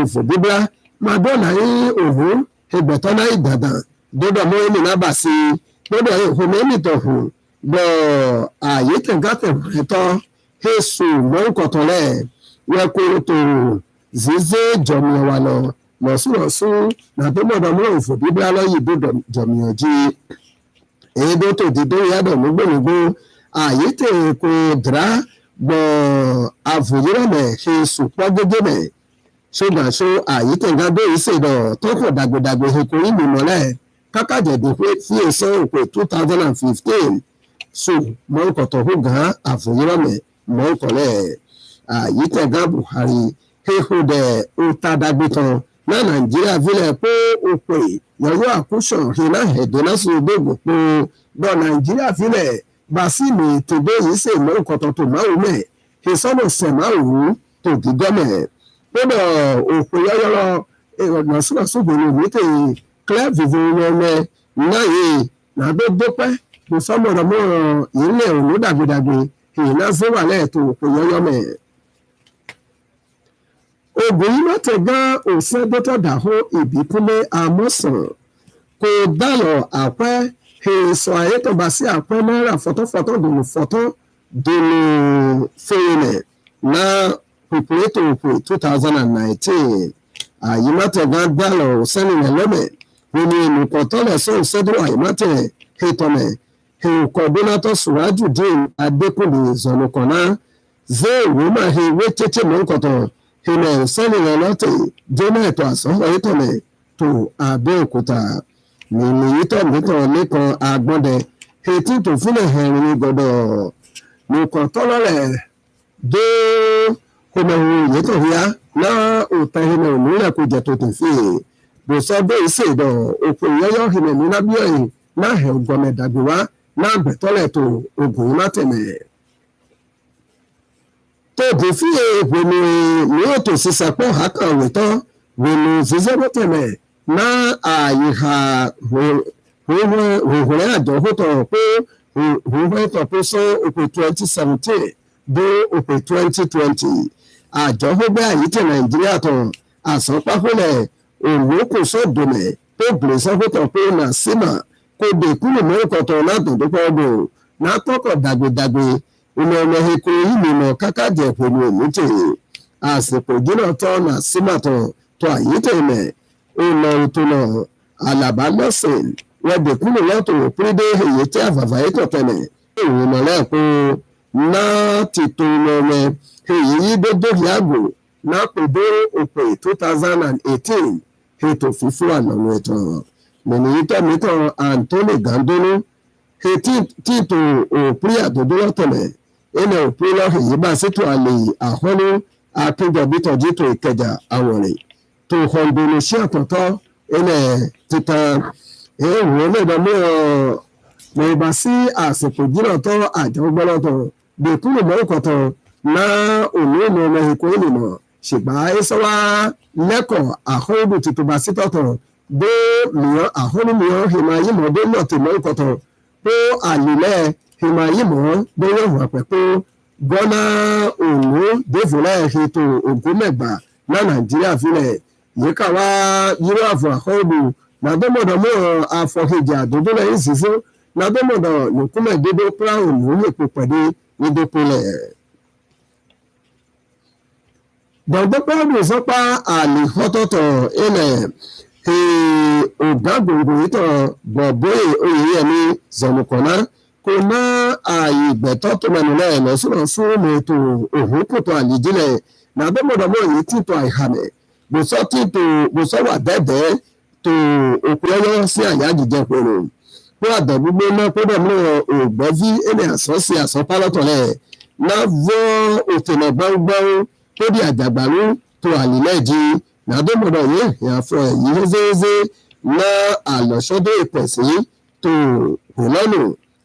ofo bibla madonna yi ohu hebeto na idadan dodo mo emi na basi dodo ho menito hu do ayitenga te reto hesu mo kotole we ko to zize jomi wa lo su na to mo do mo ofo bibla lo yi do jomi oji edo to dido ya do mo gbogbo ayite ko dra bo avuyira me hesu pogege me ṣùgbọ́n ṣó àyíkẹ́ńgá dé ìṣèdọ̀ tọ́kọ̀ dàgbòdàgbò èkó ìlú mọ́lẹ̀ kákàjẹ̀dẹ̀ pé fi èso òpè 2015 ṣù mọ́ǹkọ̀tọ̀ hó gan àfòyírọ̀mẹ̀ mọ́ǹkọ̀lẹ̀ àyíkẹ́ńgá Buhari héhùdẹ̀ òtàdàgbìtàn náà Nàìjíríà fílẹ̀ pé òpè yọ̀yọ́ àkúṣàn hìnà ẹ̀dẹ́nàṣù gbogbo pé lọ Nàìjíríà fílẹ̀ bàṣìmì tòdó yìí ṣe mọ́ǹkọ̀tọ̀ tó máa wù mẹ́ ìsọ́nà sẹ̀máwù tó gígọ́mẹ̀ pẹ̀lú òkú yọ́yọ́rọ́ lọ́sọ̀rọ̀sọ̀gbọ̀n ní ìwé clear vivo yẹnẹ náyè nàdódópẹ́ kò sọ́mọ̀dọ̀mọ́ ilé òun dàgbédàgbé èyí náà ṣe wà lẹ́ẹ̀tọ́ òkú yọ́yọ́mẹ̀. Ògùn yìí mọ̀tẹ̀ gan òṣè dọ́tọ̀ dàhó ìbíkúnlẹ̀ àmọ́sàn kò dálọ̀ àpẹ́ èso àyètọ̀bà sí àpẹ́ náírà fọ́tọ́fọ́tọ́ dùnú fọ́tọ́ dùnú fẹ́yìnẹ̀ náà Pupulito 2019 ayimate gadalo seni lome woni nukotole so sedro ayimate hetome he coordinator Surajudeen Adekunle zonokona ze woma he wecheche monkoto he me seni lote jena to aso hetome to Abeokuta ni ito nito leko agbonde he ti to fune herin godo nukotole do kome hu yeto hia na utahime onula kuja totefi bosobe isedo okuyoyo hime nuna bioi na he ugome dagwa na betole to ogun mateme to defi wenu ni oto sisapo haka weto wenu zizero teme na ayiha huhule ajo hoto po huhule to poso opo 2017 do opo 2020 àjọhógbé àyítẹ Nàìjíríà tán àsánpákólẹ̀ òwòkòsódòmẹ̀ tó gbèrè sọ́kòtò pé nà símà kò dé kúrò mọ́rùkọ̀tọ̀ látòdókọ̀ ọdún látọ́kọ̀ dàgbèdàgbè ìmọ̀ọ́mọ èkó ìmìnà kákàjẹ̀ pẹ̀lú èmúté àsìkò jìnnà tán nà símà tán tó àyítẹ mẹ̀ ìnà ìtùnà àlàbà lọ́sìn wọ́n dé kúrò lọ́tọ̀ pédé èyí tí àfàfà ètò tẹ̀lẹ̀ ìrìnàlẹ́ kó náà ti tó lọ́mọ èyí dédé yàgò lápèdé òpè 2018 ètò fífú àlọ́nà ètò mẹ̀nìyí tẹ̀mítàn Anthony Gandolo títò òprí àdúgbò lọ́tọ̀lẹ̀ ilẹ̀ òprí lọ́hìn yìí bá sítò àlè àhọ́nú àpéjọbítọ̀ jítò Ìkẹjà àwọ̀rẹ̀ tó hàndùnú sí àtọ̀tọ̀ ilẹ̀ títan èèwọ̀ lẹ́dọ̀mọ́ mẹ̀bà sí àsìkò jìnnà tó àjọ gbọ́lọ́tọ̀ dèkúrò mọ́kọ̀tọ̀ na olóòmọ ọmọ èkó ènìyàn ṣùgbọ́n ẹ̀sọ́wá lẹ́kọ̀ọ́ àhóòbù tuntun bá sí tọ̀tọ̀ bó mìíràn àhóòbù mìíràn ìmọ̀-ayímọ̀ bó lọ tèmọ́ ìkọ̀tọ̀ bó àlìlẹ̀ ìmọ̀-ayímọ̀ bó yọ̀ wà pẹ̀pọ̀ gbọ́nà òòlù dèvòlẹ̀ ètò ògúnmẹ̀gbà náà Nàìjíríà fílẹ̀ yíká wá yíró àfọ̀ àhóòbù nàdọ́mọ̀dọ̀ mọ́ àfọ̀hìjà àdúgbò lẹ́yìn sísú nàdọ́mọ̀dọ̀ nìkúmẹ̀dédé pláhùn ní èpò pẹ̀lú nídókòlẹ̀. Dọ̀gbọ́pọ̀lù sọ́pá àlè ọ̀tọ̀tọ̀ ilẹ̀ ọ̀gágbòǹgbò ìtọ̀ bọ̀bọ́ẹ̀ oyèyẹmí zọ̀mùkọ̀ná kò ná ààyè ìgbẹ̀tọ́ tó mẹ́nu lẹ́yìn lọ́sọ̀rọ̀ fún ètò òhun kòtò àlèjílẹ̀ nàbẹ́mọ̀dọ́mọ̀ yìí tìtọ̀ àìhàmẹ̀ bùsọ̀ wà dẹ́dẹ́ tó òkúrẹ́yọ́ sí àyájíjẹ pẹ̀lú pé àdàgbùgbé náà kó dẹ̀ mú ògbọ́ví ẹni àsọ́sí àsọ́pálọ́tọ̀lẹ̀ náà vọ́ òtẹ̀nà gbáńgbáń tó di àjàgbàrú tó àlìlẹ́jì nàdọ́mọ̀dọ̀ yìí ìyàfọ̀ èyí zézé ná àlọ́sọ́dọ̀ ìpẹ̀sí tó hùlọ́nù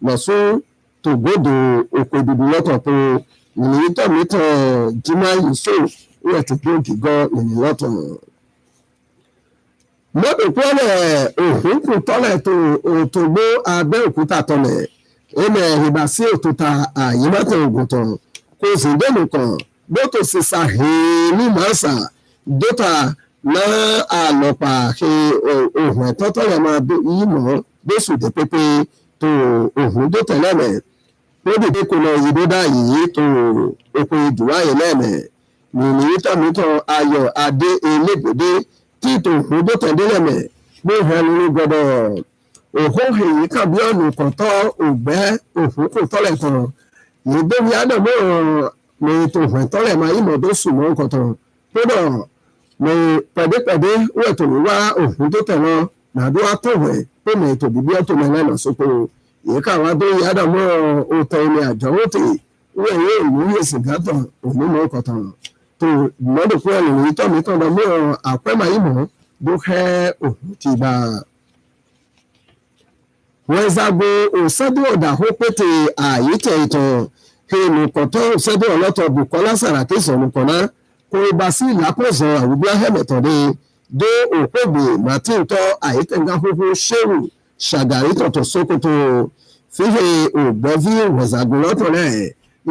lọ́sùn tó gbọ́dọ̀ òkè dúdú lọ́tọ̀ tó nìyítọ̀mítọ̀ jimá yusuf wọ́n ti gbó gígọ́ nìyítọ̀. lọ́dún pọ́lẹ̀ òhùnkù tọ́lẹ̀ tó òtògbó Abẹ́òkúta tọ́lẹ̀ ẹ̀mẹ̀ ìbá sí òtútà àyímọ́tò ògùntàn kò sì dẹ́nu kan bótò sì sàhìn màsà dótà náà àlọ́pà ṣe òhùn ẹ̀tọ́ tọ́lẹ̀ máa yí mọ́ bóṣù dé pépé tó òhùn dótà lẹ́mẹ̀ ó dìde kò lọ yìí dódà yìí tó òkú ìdùwáyé lẹ́mẹ̀ nìyí tọ̀mítọ̀ ayọ̀ adé elégbèdé tí tó òhùn dótà délẹ̀mẹ̀ bó hàn nínú gbọdọ̀ òhùn èyí kàbí ọ̀nà kọ̀tọ́ ògbẹ́ òhùn kò tọ́lẹ̀ kan ìgbéni àdàmọ́ ní tó òhùn tọ́lẹ̀ máa yí mọ́ bóṣù mọ́ kọ̀tọ̀ kódà ní pẹ̀dépẹ̀dé wọ́n tó wá òhun tó tẹ̀ lọ nàdúrà tọ̀wẹ̀ pé mẹ́ ètò ìdìbò ọ̀tún mẹ́lẹ́ lọ sóko èyí káwọn adóyè àdàmọ́ òtọ̀ ilé àjọwọ́tì wọ́n èyí ìlú yèsì gàtọ̀ òní mọ́ kọ̀tọ̀ tó mọ́dùkú ẹ̀ lòyìn tọ́mi tọ́dọ̀ mọ́ àpẹ́màyìmọ́ dókẹ́ òhun ti bá a. wọ́n zagbo òṣèdúró dàhó pété àyítẹ̀ ìtàn ènìkọ̀tọ̀ òṣèdúró ọlọ́tọ̀ Bùkọ́lá Sàràkí sọ̀nùkọ̀ná kò bá sí ìlápọ̀sọ̀ àwùjọ ahẹ́mẹ̀tọ̀dé dé òpógbè màtíntọ́ àyítẹ̀ngáfófó ṣéwù ṣàgàrí tọ̀tọ̀ Sókótó fíhe ògbẹ́fí wẹ̀zàgùn lọ́tọ̀rẹ́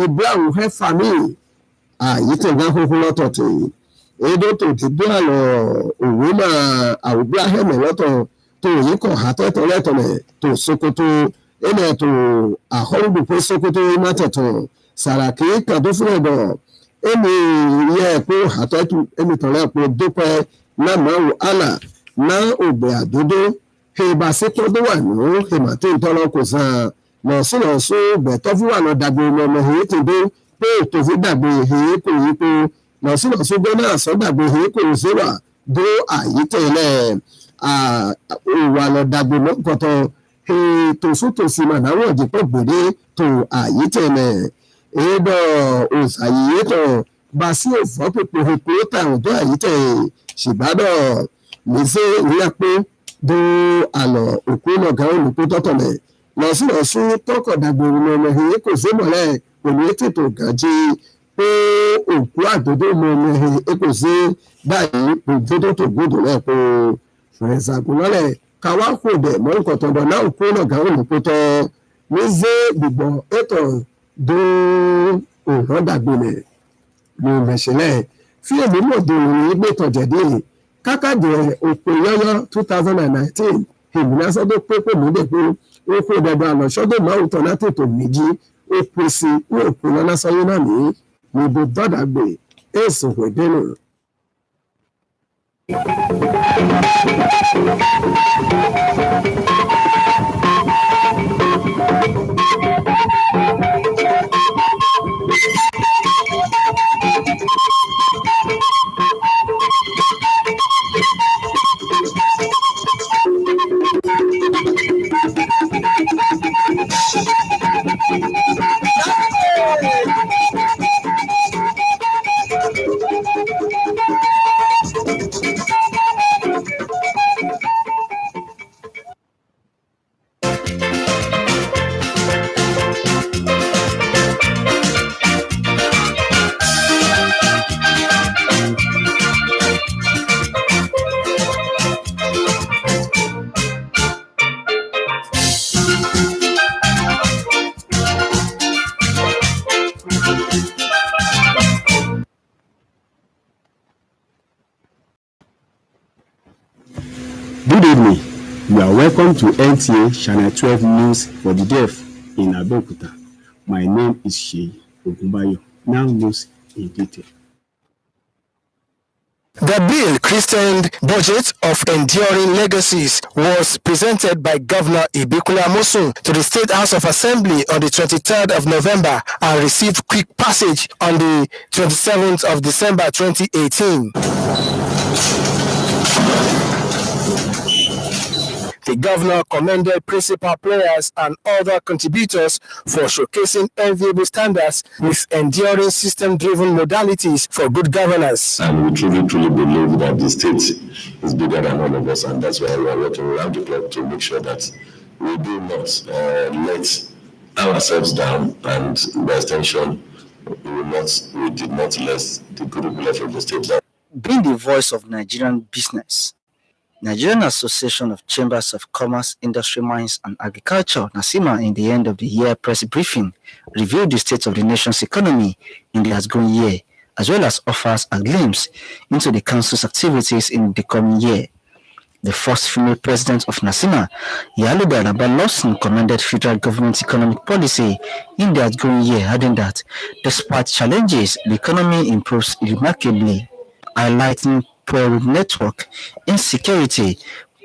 ibrahim hefami àyítẹ̀ngáfófó lọ́tọ̀tì èdè tó ti dé àlọ́ òwe máa àwùjọ ahẹ́mẹ̀ lọ́tọ̀ tó yí kọ̀ àtọ́tọ̀ lẹ́tọ̀rẹ́ tó Sókótó ẹnẹ tó àhọ́rùdùpọ̀ Sókótó mátẹ̀tọ̀ Sàràkí kàdófúnẹ̀dọ̀ emi yẹ kó àtọ́tù emi tọ̀lẹ́ kó dúpẹ́ lámàáwò àlà ná ògbè àdúdó ìbá sípò tó wà nù ìmọ̀tí ìtọ́lọ́ kò sàn lọ́sùlọ́sù gbẹ̀tọ́ fún wà lọ dàgbé lọ́mọ èyí ti dé pé ètò fi dàgbé èyí kò yí pé lọ́sùlọ́sù gbẹ́nà àsọ dàgbé èyí kò sí wà dó àyítẹ̀lẹ̀ wà lọ dàgbé lọ́kọ̀tọ̀ ètò sótòsí màdáwọ̀ dìpọ̀ gbèrè tó àyítẹ̀lẹ̀ èdò òsàyètò basi òfò pèpè táwọn tó àyítẹ̀ ṣìbádọ̀ lẹ́sẹ̀ ìyàpọ̀ do àlọ́ òkú lọ́gàá olùkó tọ́tọ̀lẹ̀ lọ́sùlọ́sù tọkọ̀dàgbòrò lọ́mọ èyí kò sí mọ̀lẹ́ pẹ̀lú ètò gàjí pé òkú àdódó lọ́mọ èyí kò sí báyìí òjòdó tó gbòdò lẹ́ẹ̀kọ́ fẹ̀rẹ̀sàgùnlọ́lẹ̀ káwá kò dẹ̀ mọ́nkọ̀tọ̀dọ̀ náà òkú lọ́gàá olùkó tọ́ lẹ́sẹ̀ gbìgbọ́ ètò do òrán dàgbélẹ̀ ní ìmẹ̀sílẹ̀ fí èmi mọ̀ dòrò ní gbẹ̀tọ̀jẹ̀dẹ̀ kákàdé òpè yọ́yọ́ 2019 ìmúlásọ́dọ̀ pépè múdẹ̀ pé ó kó dẹ̀dọ̀ àlọ́sọ́dọ̀ máa tọ́ látètò méjì ó pèsè ní òpè lọ́lásọ́yé náà ní níbo dọ́dàgbé èsì òwèdénù. Good evening. You are welcome to NTA Channel 12 News for the Deaf in Abeokuta. My name is Sheyi Ogunbayo. Now news in detail. The bill christened Budget of Enduring Legacies was presented by Governor Ibikula Amosun to the State House of Assembly on the 23rd of November and received quick passage on the 27th of December 2018. The governor commended principal players and other contributors for showcasing enviable standards with enduring system-driven modalities for good governance. And we truly believe that the state is bigger than all of us, and that's why we are working around the clock to make sure that we do not let ourselves down, and by extension, we did not let the good people of the state down. Being the voice of Nigerian business, Nigerian Association of Chambers of Commerce, Industry, Mines and Agriculture, NASIMA, in the end of the year press briefing, reviewed the state of the nation's economy in the outgoing year, as well as offers a glimpse into the council's activities in the coming year. The first female president of NASIMA, Yaluba Lawson, commended federal government's economic policy in the outgoing year, adding that despite challenges, the economy improves remarkably, highlighting poor network, insecurity,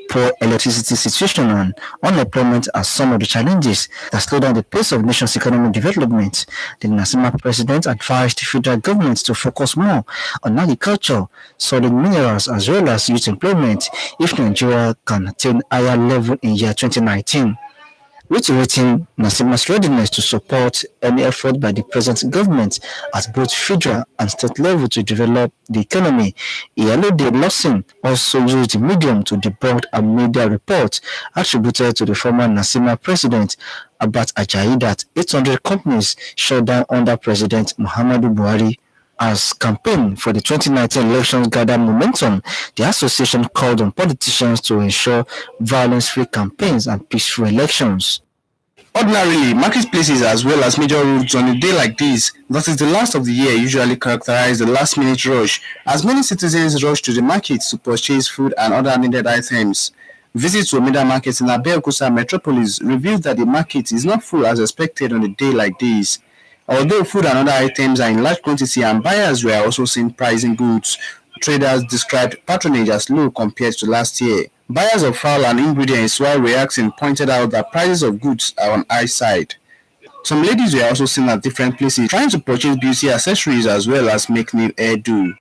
poor electricity situation, and unemployment as some of the challenges that slow down the pace of the nation's economic development. The NASIMA president advised the federal government to focus more on agriculture, solid minerals, as well as youth employment if Nigeria can attain higher level in year 2019. Reiterating NASIMA's readiness to support any effort by the present government at both federal and state level to develop the economy, Iyalode Lawson also used the medium to debunk a media report attributed to the former NASIMA president Abat Ajayi that 800 companies shut down under President Muhammadu Buhari. As campaign for the 2019 elections gathered momentum, the association called on politicians to ensure violence-free campaigns and peaceful elections. Ordinarily, marketplaces as well as major roads on a day like this, that is the last of the year, usually characterize the last-minute rush, as many citizens rush to the markets to purchase food and other needed items. Visits to Omida Market in Abeokuta metropolis revealed that the market is not full as expected on a day like this. Although food and other items are in large quantity and buyers were also seen pricing goods, traders described patronage as low compared to last year. Buyers of fowl and ingredients, while reacting, pointed out that prices of goods are on high side. Some ladies were also seen at different places trying to purchase beauty accessories as well as make new hairdo.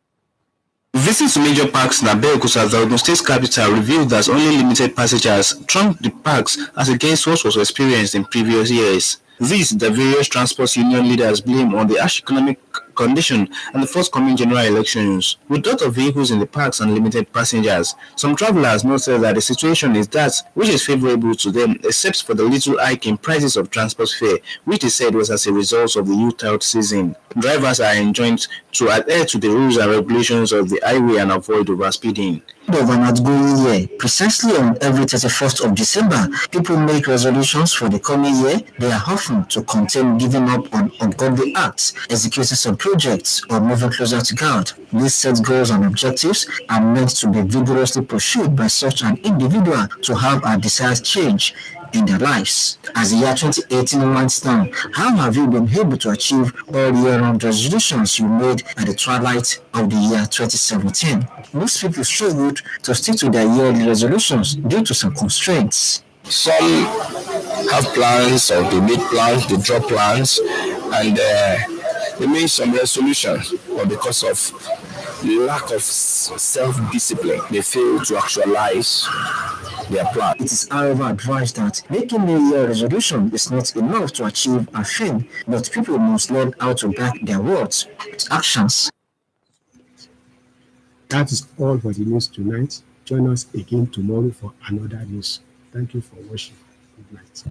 Visits to major parks in Abeokuta, the Ogun State capital, revealed that only limited passengers thronged the parks as against what was experienced in previous years. This, the various transport union leaders blame on the harsh economic condition and the forthcoming general elections. With lot of vehicles in the parks and limited passengers, some travelers noted that the situation is that which is favorable to them, except for the little hike in prices of transport fare, which they said was as a result of the youth-out season. Drivers are enjoined to adhere to the rules and regulations of the highway and avoid overspeeding. Of an outgoing year, precisely on every 31st of December, people make resolutions for the coming year. They are often to contain giving up on ungodly acts, executing some projects, or moving closer to God. These set goals and objectives are meant to be vigorously pursued by such an individual to have a desired change in their lives. As the year 2018 winds down, how have you been able to achieve all year-round resolutions you made at the twilight of the year 2017? Most people struggled to stick to their yearly resolutions due to some constraints. Some have plans, or they make plans, they draw plans, and they make some resolutions, but because of lack of self-discipline, they fail to actualize their plan. It is however advised that making a year resolution is not enough to achieve a thing, but people must learn how to back their words with actions. That is all for the news tonight. Join us again tomorrow for another news. Thank you for watching. Good night.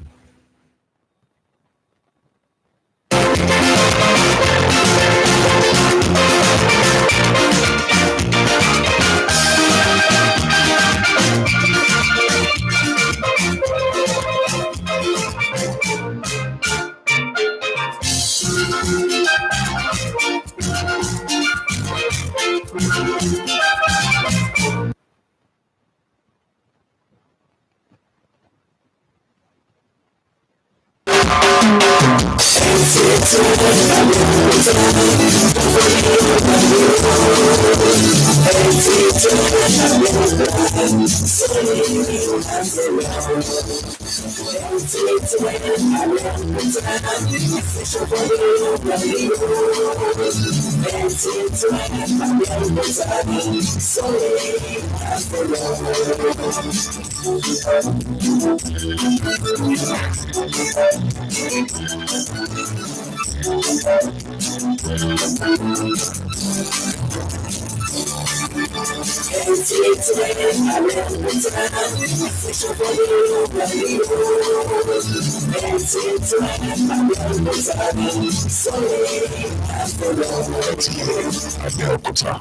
Abeokuta,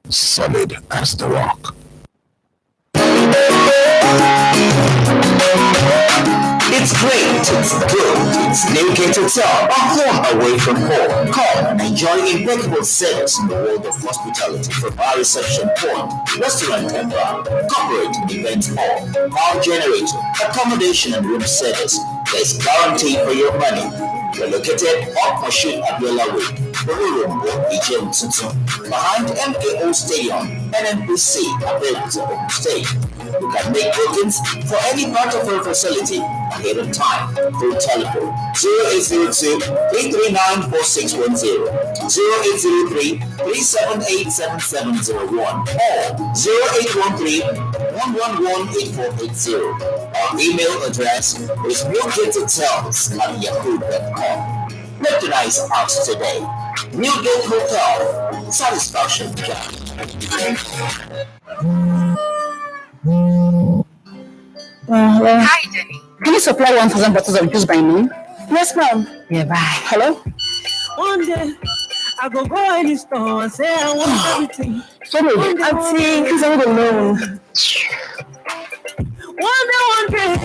solid as the rock. It's great, it's good, it's naked to tell, a home away from home. Come and enjoy impeccable service in the world of hospitality from our reception point, restaurant and bar, corporate event hall, power generator, accommodation and room service. There's guarantee for your money. We're located off Moshood Abiola Way, Bororombo, Ijem Tuntun, behind MKO Stadium, NNPC, Abeokuta, Ogun State. You can make bookings for any part of our facility ahead of time through telephone 0802-339-4610, 0803-378-7701, or 0813-111-8480. Our email address is newgatehotels@yahoo.com. Patronize us today. Newgate Hotel, satisfaction Hi, Jenny. Can you supply 1,000 bottles of juice by noon? Yes, ma'am. Yeah, bye. Hello? One day, I go any store and say I want everything. Sorry, Auntie, please hold alone. One day,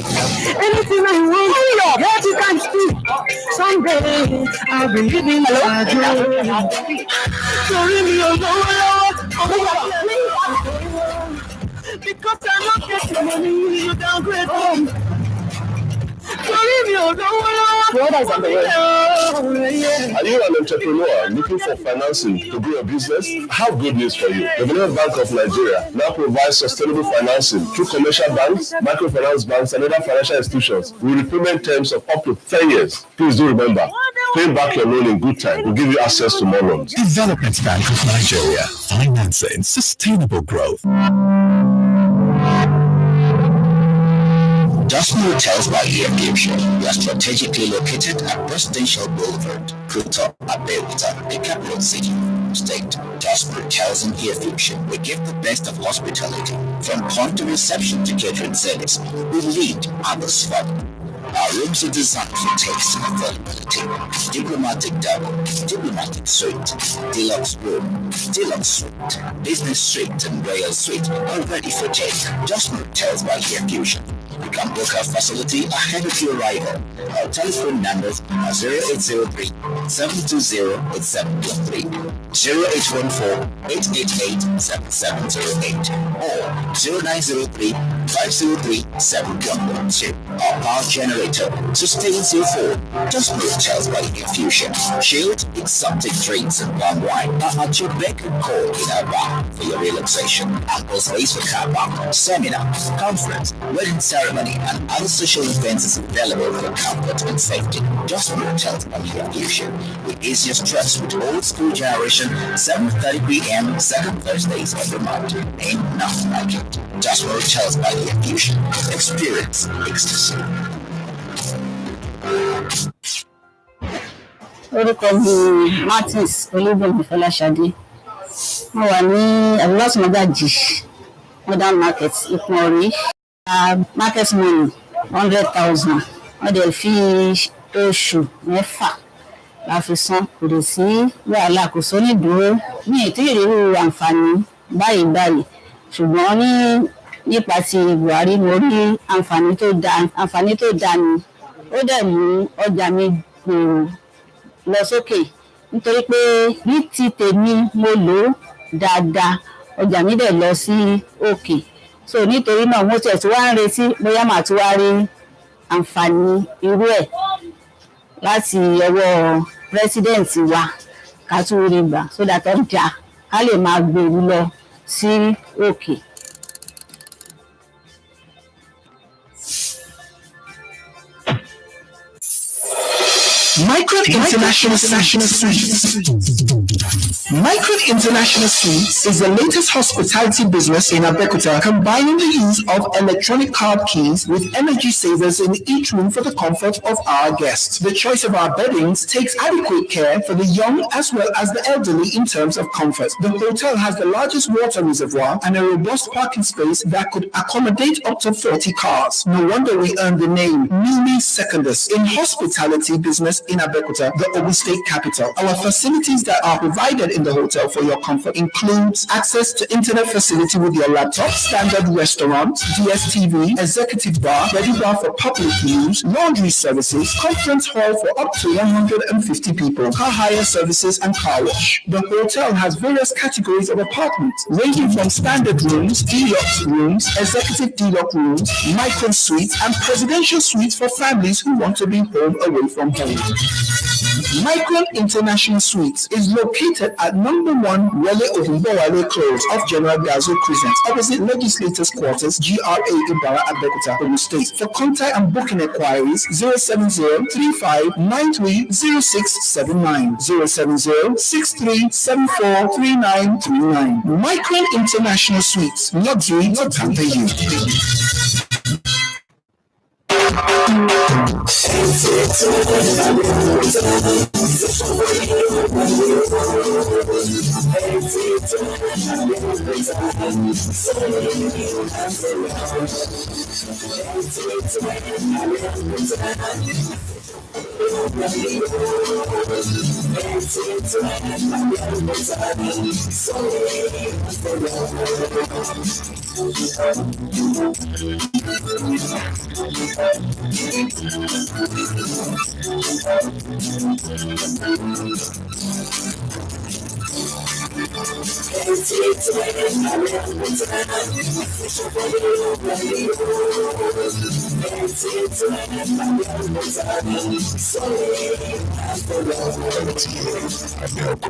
anything I want. Yes, you can speak. Someday, I'll be living my dream. Sorry, me, because I'm not getting money, you downgrade me. Are you an entrepreneur looking for financing to grow a business? I have good news for you. The Government Bank of Nigeria now provides sustainable financing through commercial banks, microfinance banks, and other financial institutions with repayment terms of up to 10 years. Please do remember, paying back your loan in good time will give you access to more loans. Development Bank of Nigeria, financing sustainable growth. Jasmine Hotels by Air Aviation. We are strategically located at Presidential Boulevard, Kuta, Abeokuta, the capital city of the state. Jasmine Hotels and Air Aviation. We give the best of hospitality. From point to reception to catering service, we lead others further. Our rooms are designed for taste and availability. Diplomatic double, diplomatic suite, deluxe room, deluxe suite, business suite and royal suite are ready for take. Jasmine Hotels by Air Fusion. You can book our facility ahead of your arrival. Our telephone numbers are 0803-720-8713, 0814-888-7708, or 0903-503-7112. Our power generator sustains your phone. Just move Charles by Infusion. Chilled, exotic drinks and palm wine are at your beck and call in our bar for your relaxation. Ample space for car park, seminar, conference, wedding ceremony, and other social events is available for comfort and safety. Just move Charles by Infusion. With easiest trust with old school generation, 7:30 p.m. second Thursdays every month. Ain't nothing like it. Just move Charles by Infusion. Experience ecstasy. Orúkọ mi Martins Olúbọ̀mí Fọláṣadé. Mo wà ní Àbúrásùmọ́gàjì Modern Market Ìpọ̀nrí. Market money 100,000. Wọ́n dẹ̀ fi oṣù 6 la fi san. Kò dẹ̀ sí wàhálà, kò sóní dúró. Mi ì tí ì rí àǹfààní báyìí. Ṣùgbọ́n nípa ti Buhari mo rí àǹfààní tó dáa ni. Ó dẹ̀ mú ọjà mi gbòòrò lọ sókè nítorí pé ní ti tèmi mo lò ó dáadáa, ọjà mi dẹ̀ lọ sí òkè. So nítorí náà mo tiẹ̀ tí wá ń retí bóyá màá tún wá rí àǹfààní irú ẹ̀ láti ọwọ́ president wa ká tún rí gbà so that ọjà ká lè máa gbèrú lọ sí òkè. International Suites. Micron International Suites is the latest hospitality business in Abeokuta, combining the use of electronic card keys with energy savers in each room for the comfort of our guests. The choice of our beddings takes adequate care for the young as well as the elderly in terms of comfort. The hotel has the largest water reservoir and a robust parking space that could accommodate up to 40 cars. No wonder we earned the name Mimi Secondus in hospitality business in Abeokuta, the Ogun State capital. Our facilities that are provided in the hotel for your comfort includes access to internet facility with your laptop, standard restaurant, DSTV, executive bar, ready bar for public use, laundry services, conference hall for up to 150 people, car hire services, and car wash. The hotel has various categories of apartments, ranging from standard rooms, deluxe rooms, executive deluxe rooms, micro suites, and presidential suites for families who want to be home away from home. Micron International Suites is located at number 1 Wale Ogunbowale Close off General Gazo Crescent, opposite Legislators Quarters, GRA Ibarra, Abeokuta, Ogun State. For contact and booking inquiries, 070-3593-0679, 070-6374-3939. Micron International Suites, luxury to pamper you.